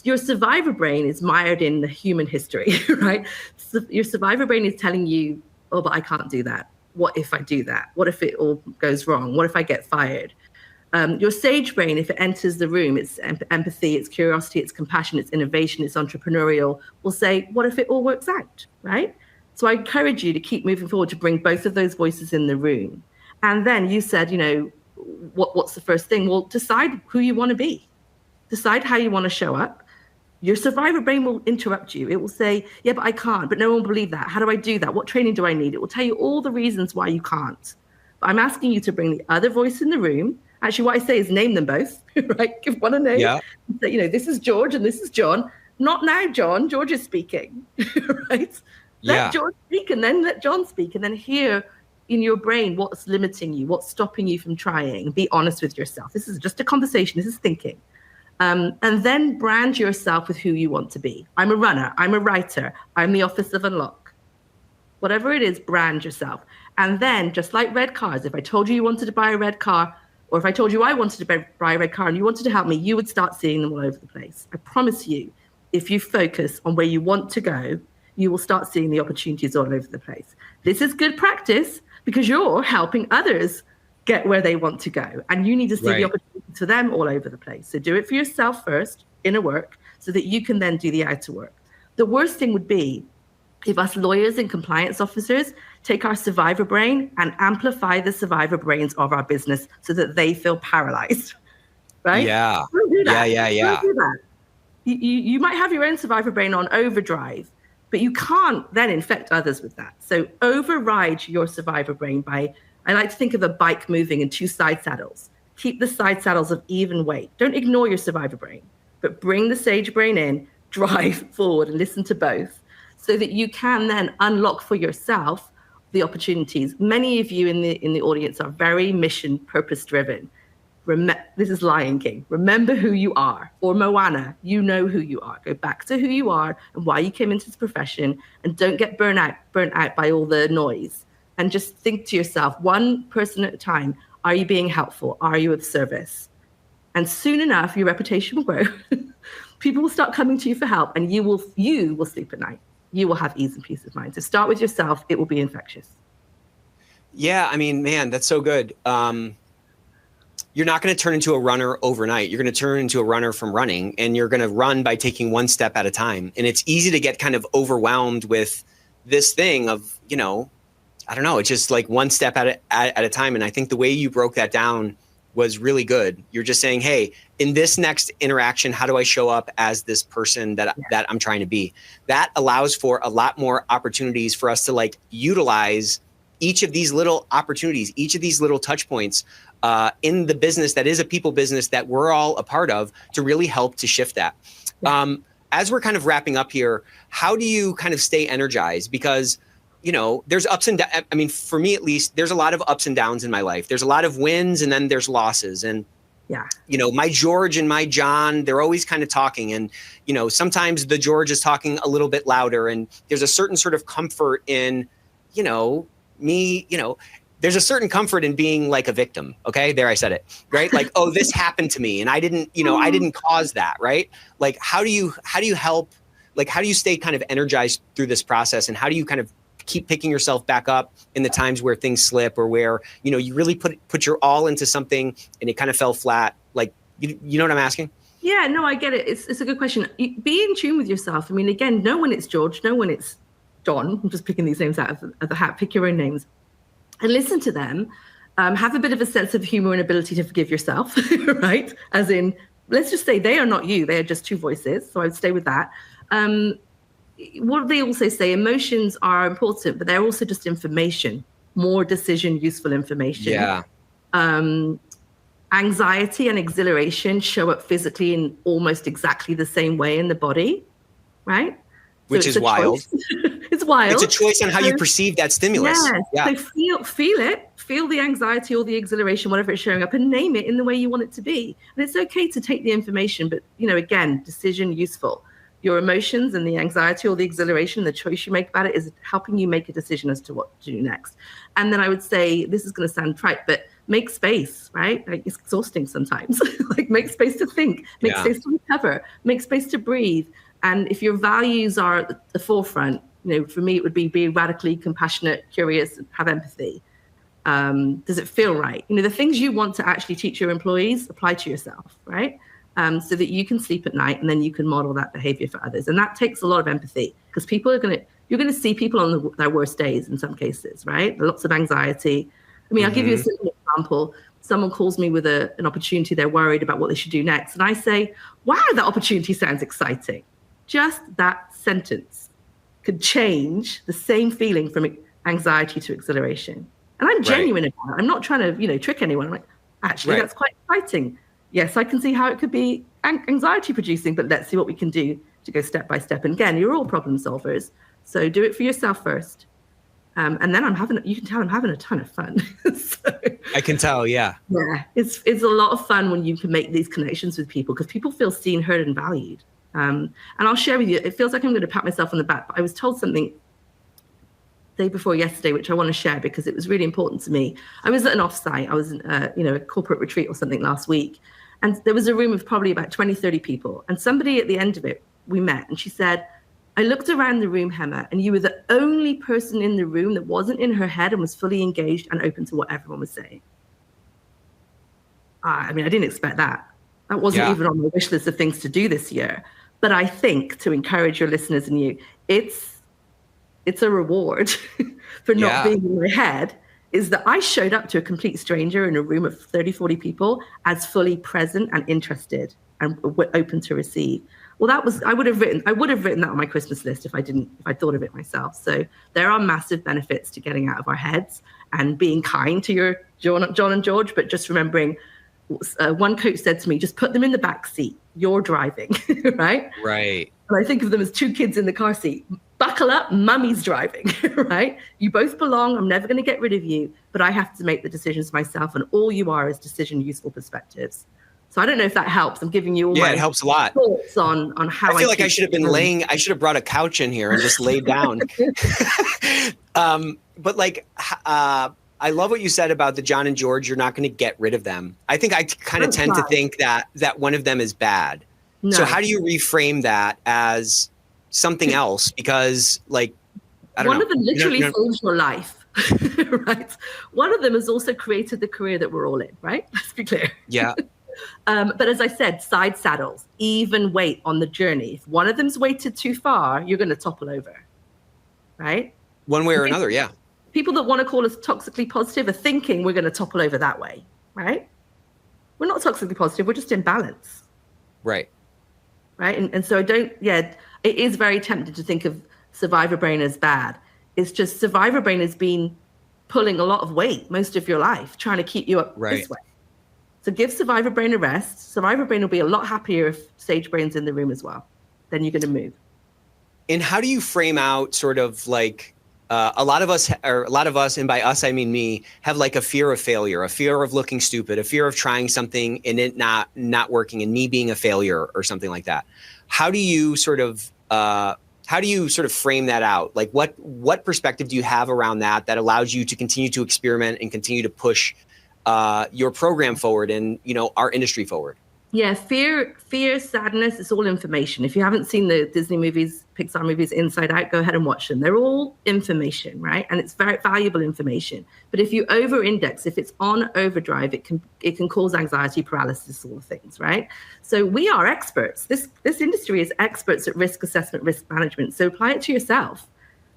Speaker 2: Your survivor brain is mired in the human history, right? So your survivor brain is telling you, oh, but I can't do that. What if I do that? What if it all goes wrong? What if I get fired? Your sage brain, if it enters the room, it's empathy, it's curiosity, it's compassion, it's innovation, it's entrepreneurial, will say, what if it all works out, right? So I encourage you to keep moving forward to bring both of those voices in the room. And then you said, what's the first thing? Well, decide who you want to be. Decide how you want to show up. Your survivor brain will interrupt you. It will say, yeah, but I can't, but no one will believe that. How do I do that? What training do I need? It will tell you all the reasons why you can't. But I'm asking you to bring the other voice in the room. Actually, what I say is name them both, right? Give one a name.
Speaker 1: Yeah.
Speaker 2: So, this is George and this is John. Not now, John. George is speaking, right? Let George speak and then let John speak, and then hear in your brain what's limiting you, what's stopping you from trying. Be honest with yourself. This is just a conversation. This is thinking. And then brand yourself with who you want to be. I'm a runner. I'm a writer. I'm the Office of Unlock. Whatever it is, brand yourself. And then, just like red cars, if I told you wanted to buy a red car, or if I told you I wanted to buy a red car and you wanted to help me, you would start seeing them all over the place. I promise you, if you focus on where you want to go, you will start seeing the opportunities all over the place. This is good practice because you're helping others get where they want to go. And you need to see the opportunities for them all over the place. So do it for yourself first, inner work, so that you can then do the outer work. The worst thing would be if us lawyers and compliance officers take our survivor brain and amplify the survivor brains of our business so that they feel paralyzed, right?
Speaker 1: Yeah.
Speaker 2: Don't do that.
Speaker 1: Yeah.
Speaker 2: Don't do that. You might have your own survivor brain on overdrive, But you can't then infect others with that. So override your survivor brain by, I like to think of a bike moving in 2 side saddles. Keep the side saddles of even weight. Don't ignore your survivor brain, but bring the sage brain in, drive forward and listen to both so that you can then unlock for yourself the opportunities. Many of you in the audience are very mission purpose driven. This is Lion King. Remember who you are. Or Moana, you know who you are. Go back to who you are and why you came into this profession, and don't get burnt out by all the noise. And just think to yourself, one person at a time, are you being helpful? Are you of service? And soon enough, your reputation will grow. People will start coming to you for help, and you will sleep at night. You will have ease and peace of mind. So start with yourself. It will be infectious.
Speaker 1: Yeah, I mean, man, that's so good. You're not going to turn into a runner overnight. You're going to turn into a runner from running, and you're going to run by taking one step at a time. And it's easy to get kind of overwhelmed with this thing of, you know, I don't know, it's just like one step at a time. And I think the way you broke that down was really good. You're just saying, hey, in this next interaction, how do I show up as this person that I'm trying to be? That allows for a lot more opportunities for us to like utilize each of these little opportunities, each of these little touch points in the business that is a people business that we're all a part of, to really help to shift that. As we're kind of wrapping up here, how do you kind of stay energized? Because, you know, there's ups and downs. I mean, for me, at least, there's a lot of ups and downs in my life. There's a lot of wins and then there's losses. And, you know, my George and my John, they're always kind of talking. And, you know, sometimes the George is talking a little bit louder, and there's a certain sort of comfort in, you know, me, you know, there's a certain comfort in being like a victim. Okay. There, I said it, right? Like, oh, this happened to me and I didn't, you know, I didn't cause that. Right. Like, how do you help, like, how do you stay kind of energized through this process? And how do you kind of keep picking yourself back up in the times where things slip, or where, you know, you really put your all into something and it kind of fell flat? Like, you know what I'm asking?
Speaker 2: Yeah, no, I get it. It's a good question. Be in tune with yourself. I mean, again, know when it's George, know when it's John. I'm just picking these names out of the hat. Pick your own names. And listen to them, have a bit of a sense of humor and ability to forgive yourself, right? As in, let's just say they are not you, they are just 2 voices. So I would stay with that. What do they also say? Emotions are important, but they're also just information, more decision, useful information.
Speaker 1: Yeah.
Speaker 2: Anxiety and exhilaration show up physically in almost exactly the same way in the body, right?
Speaker 1: Which is wild.
Speaker 2: It's wild.
Speaker 1: It's a choice on how you perceive that stimulus.
Speaker 2: Yeah. So feel it, feel the anxiety or the exhilaration, whatever it's showing up, and name it in the way you want it to be. And it's okay to take the information, but, you know, again, decision useful. Your emotions and the anxiety or the exhilaration, the choice you make about it is helping you make a decision as to what to do next. And then I would say, this is going to sound trite, but make space, right? Like, it's exhausting sometimes. Like, make space to think, make space to recover, make space to breathe. And if your values are at the forefront, you know, for me, it would be radically compassionate, curious, and have empathy. Does it feel right? You know, the things you want to actually teach your employees, apply to yourself, right? So that you can sleep at night, and then you can model that behavior for others. And that takes a lot of empathy, because you're going to see people on their worst days in some cases, right? Lots of anxiety. I mean, I'll give you a simple example. Someone calls me with an opportunity. They're worried about what they should do next. And I say, wow, that opportunity sounds exciting. Just that sentence could change the same feeling from anxiety to exhilaration. And I'm genuine about it. I'm not trying to, you know, trick anyone. I'm like, actually, that's quite exciting. Yes, I can see how it could be anxiety producing, but let's see what we can do to go step by step. And again, you're all problem solvers. So do it for yourself first. And then you can tell I'm having a ton of fun. So,
Speaker 1: I can tell, yeah.
Speaker 2: Yeah, it's a lot of fun when you can make these connections with people, because people feel seen, heard, and valued. And I'll share with you, it feels like I'm going to pat myself on the back, but I was told something day before yesterday, which I want to share because it was really important to me. I was at an offsite. I was in a corporate retreat or something last week. And there was a room of probably about 20, 30 people. And somebody at the end of it, we met, and she said, I looked around the room, Hemma, and you were the only person in the room that wasn't in her head and was fully engaged and open to what everyone was saying. I mean, I didn't expect that. That wasn't even on my wish list of things to do this year. But I think, to encourage your listeners and you, it's a reward for not being in my head, is that I showed up to a complete stranger in a room of 30, 40 people as fully present and interested and open to receive. Well, I would have written that on my Christmas list if I thought of it myself. So there are massive benefits to getting out of our heads and being kind to your John and George, but just remembering, one coach said to me, just put them in the back seat. You're driving, right?
Speaker 1: Right.
Speaker 2: And I think of them as two kids in the car seat. Buckle up, mummy's driving, right? You both belong. I'm never going to get rid of you, but I have to make the decisions myself. And all you are is decision useful perspectives. So I don't know if that helps. I'm giving you all my
Speaker 1: it helps a lot.
Speaker 2: Thoughts on how
Speaker 1: I feel like I should have been I should have brought a couch in here and just laid down. But like, I love what you said about the John and George. You're not going to get rid of them. I think I kind of tend to think that one of them is bad. No. So how do you reframe that as something else? Because like, I don't know.
Speaker 2: One of them literally saves your life, right? One of them has also created the career that we're all in, right? Let's be clear.
Speaker 1: Yeah.
Speaker 2: But as I said, side saddles, even weight on the journey. If one of them's weighted too far, you're going to topple over, right?
Speaker 1: One way or another, yeah.
Speaker 2: People that want to call us toxically positive are thinking we're going to topple over that way, right? We're not toxically positive. We're just in balance.
Speaker 1: Right.
Speaker 2: Right. And so it is very tempting to think of survivor brain as bad. It's just survivor brain has been pulling a lot of weight most of your life, trying to keep you up this way. So give survivor brain a rest. Survivor brain will be a lot happier if sage brain's in the room as well. Then you're going to move.
Speaker 1: And how do you frame out sort of like, a lot of us, and by us, I mean me, have like a fear of failure, a fear of looking stupid, a fear of trying something and it not working and me being a failure or something like that. How do you sort of frame that out? Like what perspective do you have around that allows you to continue to experiment and continue to push your program forward and, our industry forward?
Speaker 2: Yeah, fear, sadness, it's all information. If you haven't seen the Disney movies, Pixar movies Inside Out, go ahead and watch them. They're all information, right? And it's very valuable information. But if you over-index, if it's on overdrive, it can cause anxiety, paralysis, all the things, right? So we are experts. This industry is experts at risk assessment, risk management. So apply it to yourself.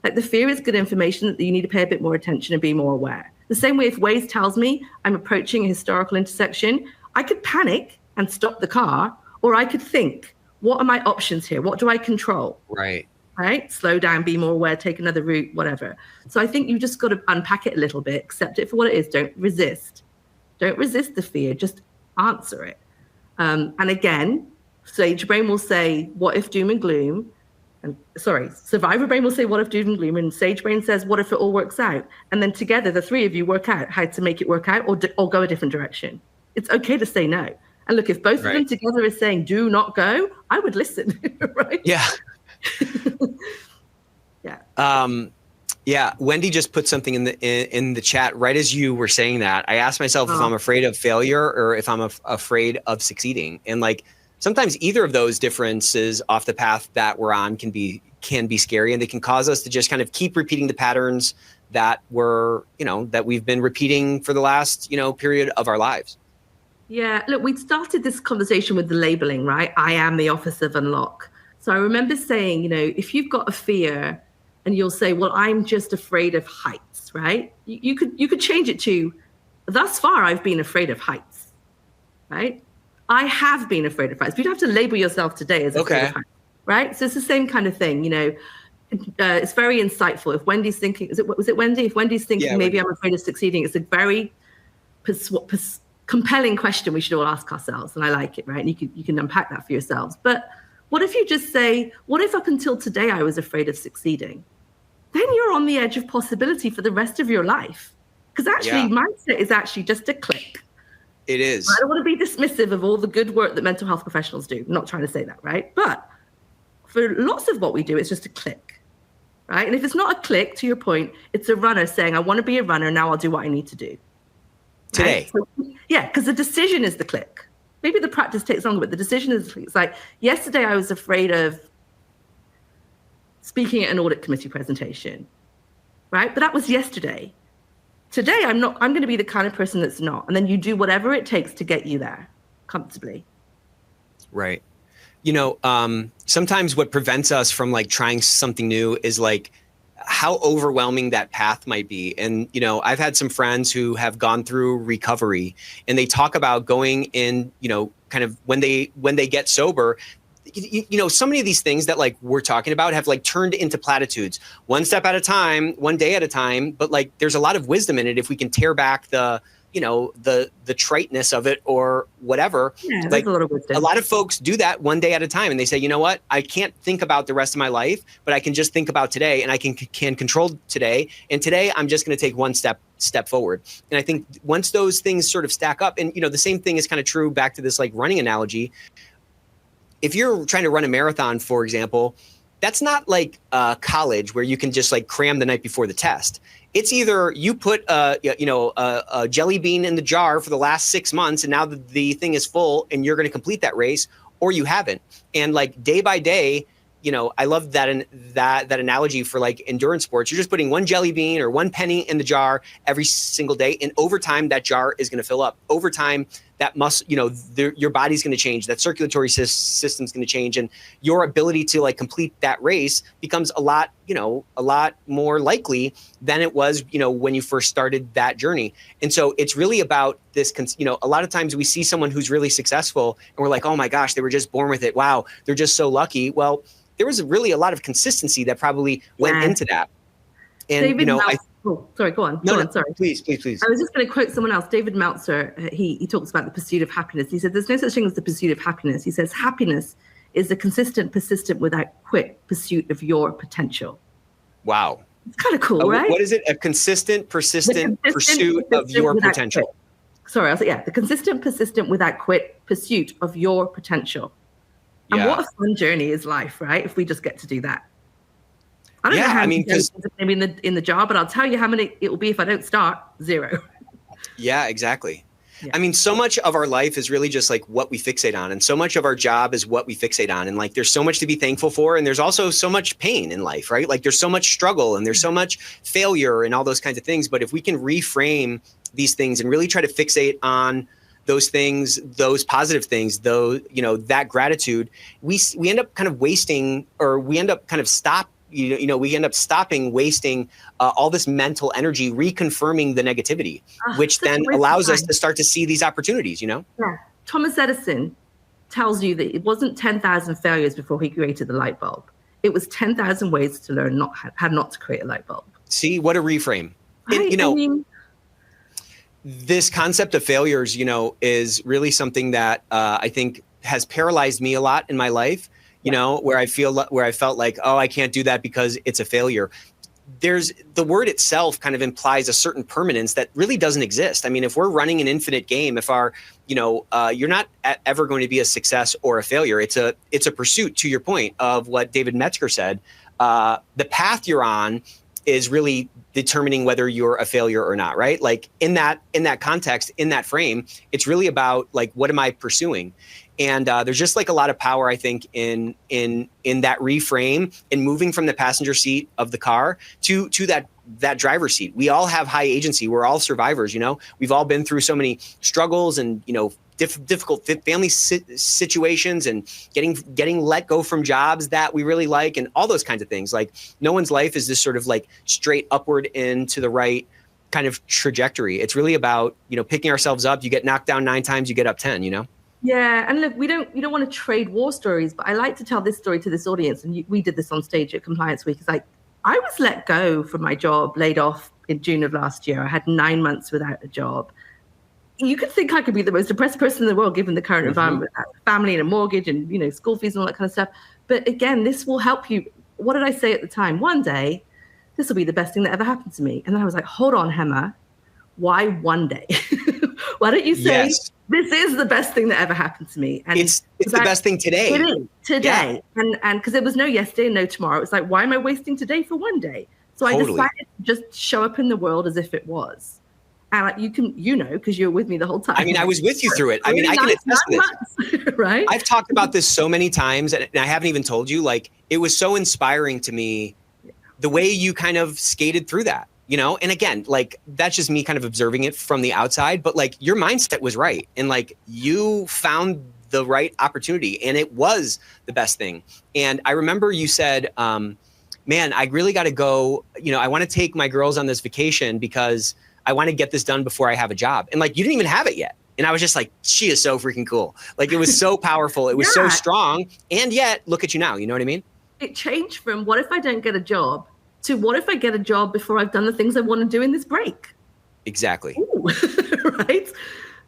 Speaker 2: Like the fear is good information that you need to pay a bit more attention and be more aware. The same way if Waze tells me I'm approaching a historical intersection, I could panic and stop the car, or I could think, what are my options here? What do I control?
Speaker 1: Right.
Speaker 2: Slow down, be more aware, take another route, whatever. So I think you just got to unpack it a little bit, accept it for what it is. Don't resist. Don't resist the fear, just answer it. And again, sage brain will say, what if doom and gloom? Survivor brain will say, what if doom and gloom? And sage brain says, what if it all works out? And then together, the three of you work out how to make it work out or go a different direction. It's okay to say no. And look, if both of them together is saying, do not go, I would listen, right?
Speaker 1: Yeah.
Speaker 2: Yeah.
Speaker 1: Yeah. Wendy just put something in the chat right as you were saying that. I asked myself if I'm afraid of failure or if I'm afraid of succeeding. And like sometimes either of those differences off the path that we're on can be scary, and they can cause us to just kind of keep repeating the patterns that that we've been repeating for the last, period of our lives.
Speaker 2: Yeah, look, we started this conversation with the labeling, right? I am the office of unlock. So I remember saying, if you've got a fear and you'll say, well, I'm just afraid of heights, right? You could change it to, thus far, I've been afraid of heights, right? I have been afraid of heights. But you'd have to label yourself today as afraid of heights, right? So it's the same kind of thing, it's very insightful. If Wendy's thinking, was it Wendy? If Wendy's thinking, maybe I'm afraid of succeeding, it's a very compelling question we should all ask ourselves, and I like it, right? And you can unpack that for yourselves. But what if you just say, what if up until today I was afraid of succeeding? Then you're on the edge of possibility for the rest of your life. Because actually, mindset is actually just a click.
Speaker 1: It is.
Speaker 2: I don't want to be dismissive of all the good work that mental health professionals do. I'm not trying to say that, right? But for lots of what we do, it's just a click, right? And if it's not a click, to your point, it's a runner saying, I want to be a runner, now I'll do what I need to do.
Speaker 1: Today.
Speaker 2: Right? So, because the decision is the click. Maybe the practice takes longer, but the decision is the click. It's like, yesterday I was afraid of speaking at an audit committee presentation, right? But that was yesterday. Today, I'm going to be the kind of person that's not. And then you do whatever it takes to get you there comfortably. Right.
Speaker 1: Sometimes what prevents us from like trying something new is like how overwhelming that path might be. And, I've had some friends who have gone through recovery, and they talk about going in, kind of when they get sober, so many of these things that like we're talking about have like turned into platitudes, one step at a time, one day at a time. But like, there's a lot of wisdom in it if we can tear back the triteness of it or whatever.
Speaker 2: Yeah,
Speaker 1: like
Speaker 2: a lot of wisdom.
Speaker 1: A lot of folks do that one day at a time, and they say, you know what, I can't think about the rest of my life, but I can just think about today, and I can control today. And today I'm just going to take one step forward. And I think once those things sort of stack up, and the same thing is kind of true back to this like running analogy. If you're trying to run a marathon, for example, that's not like college where you can just like cram the night before the test. It's either you put a jelly bean in the jar for the last 6 months, and now the thing is full, and you're going to complete that race, or you haven't. And like day by day, I love that analogy for like endurance sports. You're just putting one jelly bean or one penny in the jar every single day, and over time that jar is going to fill up. Over time, that your body's going to change, that circulatory system's going to change, and your ability to like complete that race becomes a lot more likely than it was, when you first started that journey. And so it's really about this, a lot of times we see someone who's really successful and we're like, oh my gosh, they were just born with it. Wow, they're just so lucky. Well, there was really a lot of consistency that probably went into that. And,
Speaker 2: sorry, go on. Sorry.
Speaker 1: Please.
Speaker 2: I was just going to quote someone else, David Meltzer. He talks about the pursuit of happiness. He said, there's no such thing as the pursuit of happiness. He says, happiness is the consistent, persistent, without quit pursuit of your potential.
Speaker 1: Wow.
Speaker 2: It's kind of cool, right?
Speaker 1: What is it? A consistent, persistent pursuit of your potential.
Speaker 2: Quit. Sorry, I was like, the consistent, persistent, without quit pursuit of your potential. And what a fun journey is life, right? If we just get to do that. I don't know how many maybe in the job, but I'll tell you how many it will be if I don't start. 0.
Speaker 1: Yeah, exactly. Yeah. I mean, so much of our life is really just like what we fixate on, and so much of our job is what we fixate on. And like, there's so much to be thankful for, and there's also so much pain in life, right? Like, there's so much struggle, and there's so much failure, and all those kinds of things. But if we can reframe these things and really try to fixate on those things, those positive things, that gratitude, we end up kind of wasting, or we end up kind of we end up stopping wasting all this mental energy reconfirming the negativity, which then allows us to start to see these opportunities, Yeah.
Speaker 2: Thomas Edison tells you that it wasn't 10,000 failures before he created the light bulb. It was 10,000 ways to learn how not to create a light bulb.
Speaker 1: See, what a reframe. And, this concept of failures, is really something that I think has paralyzed me a lot in my life. Where I felt like, oh, I can't do that because it's a failure. There's the word itself kind of implies a certain permanence that really doesn't exist. I mean, if we're running an infinite game, if you're not ever going to be a success or a failure. It's a pursuit, to your point of what David Metzger said. The path you're on is really determining whether you're a failure or not, right? Like in that context, in that frame, it's really about like, what am I pursuing? And there's just like a lot of power, I think, in that reframe and moving from the passenger seat of the car to that driver's seat. We all have high agency. We're all survivors. We've all been through so many struggles and difficult family situations and getting let go from jobs that we really like and all those kinds of things. Like, no one's life is this sort of like straight upward and to the right kind of trajectory. It's really about picking ourselves up. You get knocked down 9 times, you get up 10.
Speaker 2: Yeah, and look, we don't want to trade war stories, but I like to tell this story to this audience, and we did this on stage at Compliance Week. It's like, I was let go from my job, laid off in June of last year. I had 9 months without a job. You could think I could be the most depressed person in the world given the current environment, family and a mortgage and school fees and all that kind of stuff. But again, this will help you. What did I say at the time? One day, this will be the best thing that ever happened to me. And then I was like, hold on, Hemma, why one day? Why don't you say, this is the best thing that ever happened to me? And
Speaker 1: it's the best thing today.
Speaker 2: It is today. Yeah. And because there was no yesterday and no tomorrow. It's like, why am I wasting today for one day? So I decided to just show up in the world as if it was. And like, you can, because you were with me the whole time. I
Speaker 1: mean, I was with you through it. I mean, I can attest to
Speaker 2: this. Right?
Speaker 1: I've talked about this so many times, and I haven't even told you, like, it was so inspiring to me, the way you kind of skated through that. And again, like, that's just me kind of observing it from the outside, but like, your mindset was right. And like, you found the right opportunity, and it was the best thing. And I remember you said, man, I really got to go, I want to take my girls on this vacation because I want to get this done before I have a job. And like, you didn't even have it yet. And I was just like, she is so freaking cool. Like, it was so powerful. It was so strong. And yet, look at you now. You know what I mean?
Speaker 2: It changed from what if I don't get a job to what if I get a job before I've done the things I want to do in this break?
Speaker 1: Exactly.
Speaker 2: Ooh, right?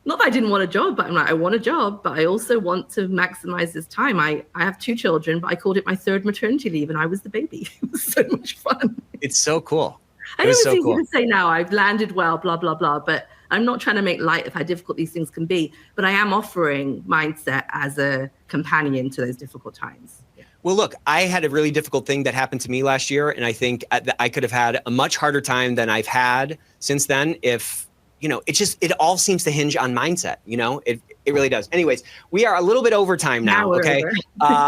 Speaker 2: Not that I didn't want a job, but I'm like, I want a job, but I also want to maximize this time. I have 2 children, but I called it my 3rd maternity leave, and I was the baby. It was so much fun.
Speaker 1: It's so cool.
Speaker 2: I know it's easy to say now, I've landed well, blah, blah, blah, but I'm not trying to make light of how difficult these things can be, but I am offering mindset as a companion to those difficult times.
Speaker 1: Well, look, I had a really difficult thing that happened to me last year, and I think I could have had a much harder time than I've had since then if, you know, it all seems to hinge on mindset, you know, it really does. Anyways, we are a little bit over time now, okay?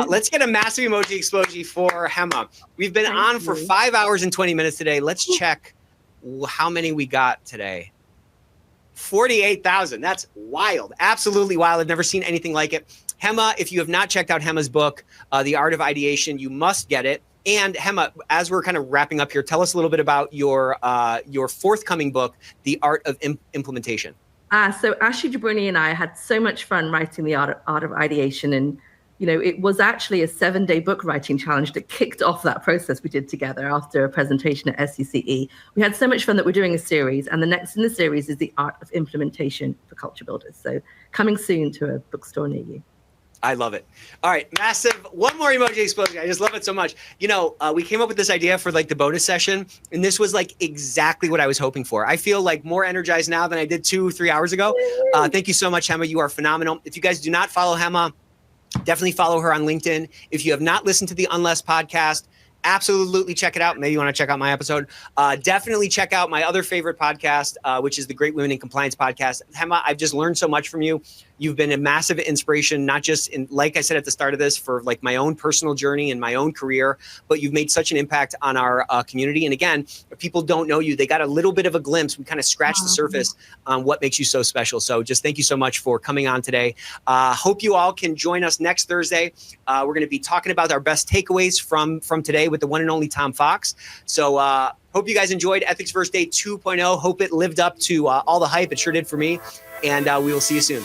Speaker 1: Let's get a massive emoji explosion for Hemma. We've been on for 5 hours and 20 minutes today. Let's check how many we got today. 48,000. That's wild. Absolutely wild. I've never seen anything like it. Hemma, if you have not checked out Hemma's book, The Art of Ideation, you must get it. And Hemma, as we're kind of wrapping up here, tell us a little bit about your forthcoming book, The Art of Implementation.
Speaker 2: So Ashley Jabroni and I had so much fun writing The Art of Ideation. And, you know, it was actually a 7-day book writing challenge that kicked off that process we did together after a presentation at SCCE. We had so much fun that we're doing a series. And the next in the series is The Art of Implementation for Culture Builders. So coming soon to a bookstore near you.
Speaker 1: I love it. All right, massive. One more emoji explosion. I just love it so much. You know, we came up with this idea for like the bonus session, and this was like exactly what I was hoping for. I feel like more energized now than I did 2-3 hours ago. Thank you so much, Hemma. You are phenomenal. If you guys do not follow Hemma, definitely follow her on LinkedIn. If you have not listened to the Unless podcast, absolutely check it out. Maybe you want to check out my episode. Definitely check out my other favorite podcast, which is the Great Women in Compliance podcast. Hemma, I've just learned so much from you. You've been a massive inspiration, not just in, like I said at the start of this, for like my own personal journey and my own career, but you've made such an impact on our community. And again, if people don't know you, they got a little bit of a glimpse. We kind of scratched the surface on what makes you so special. So just thank you so much for coming on today. Hope you all can join us next Thursday. We're going to be talking about our best takeaways from today with the one and only Tom Fox. So hope you guys enjoyed Ethicsserse Day 2.0. Hope it lived up to all the hype. It sure did for me. And we will see you soon.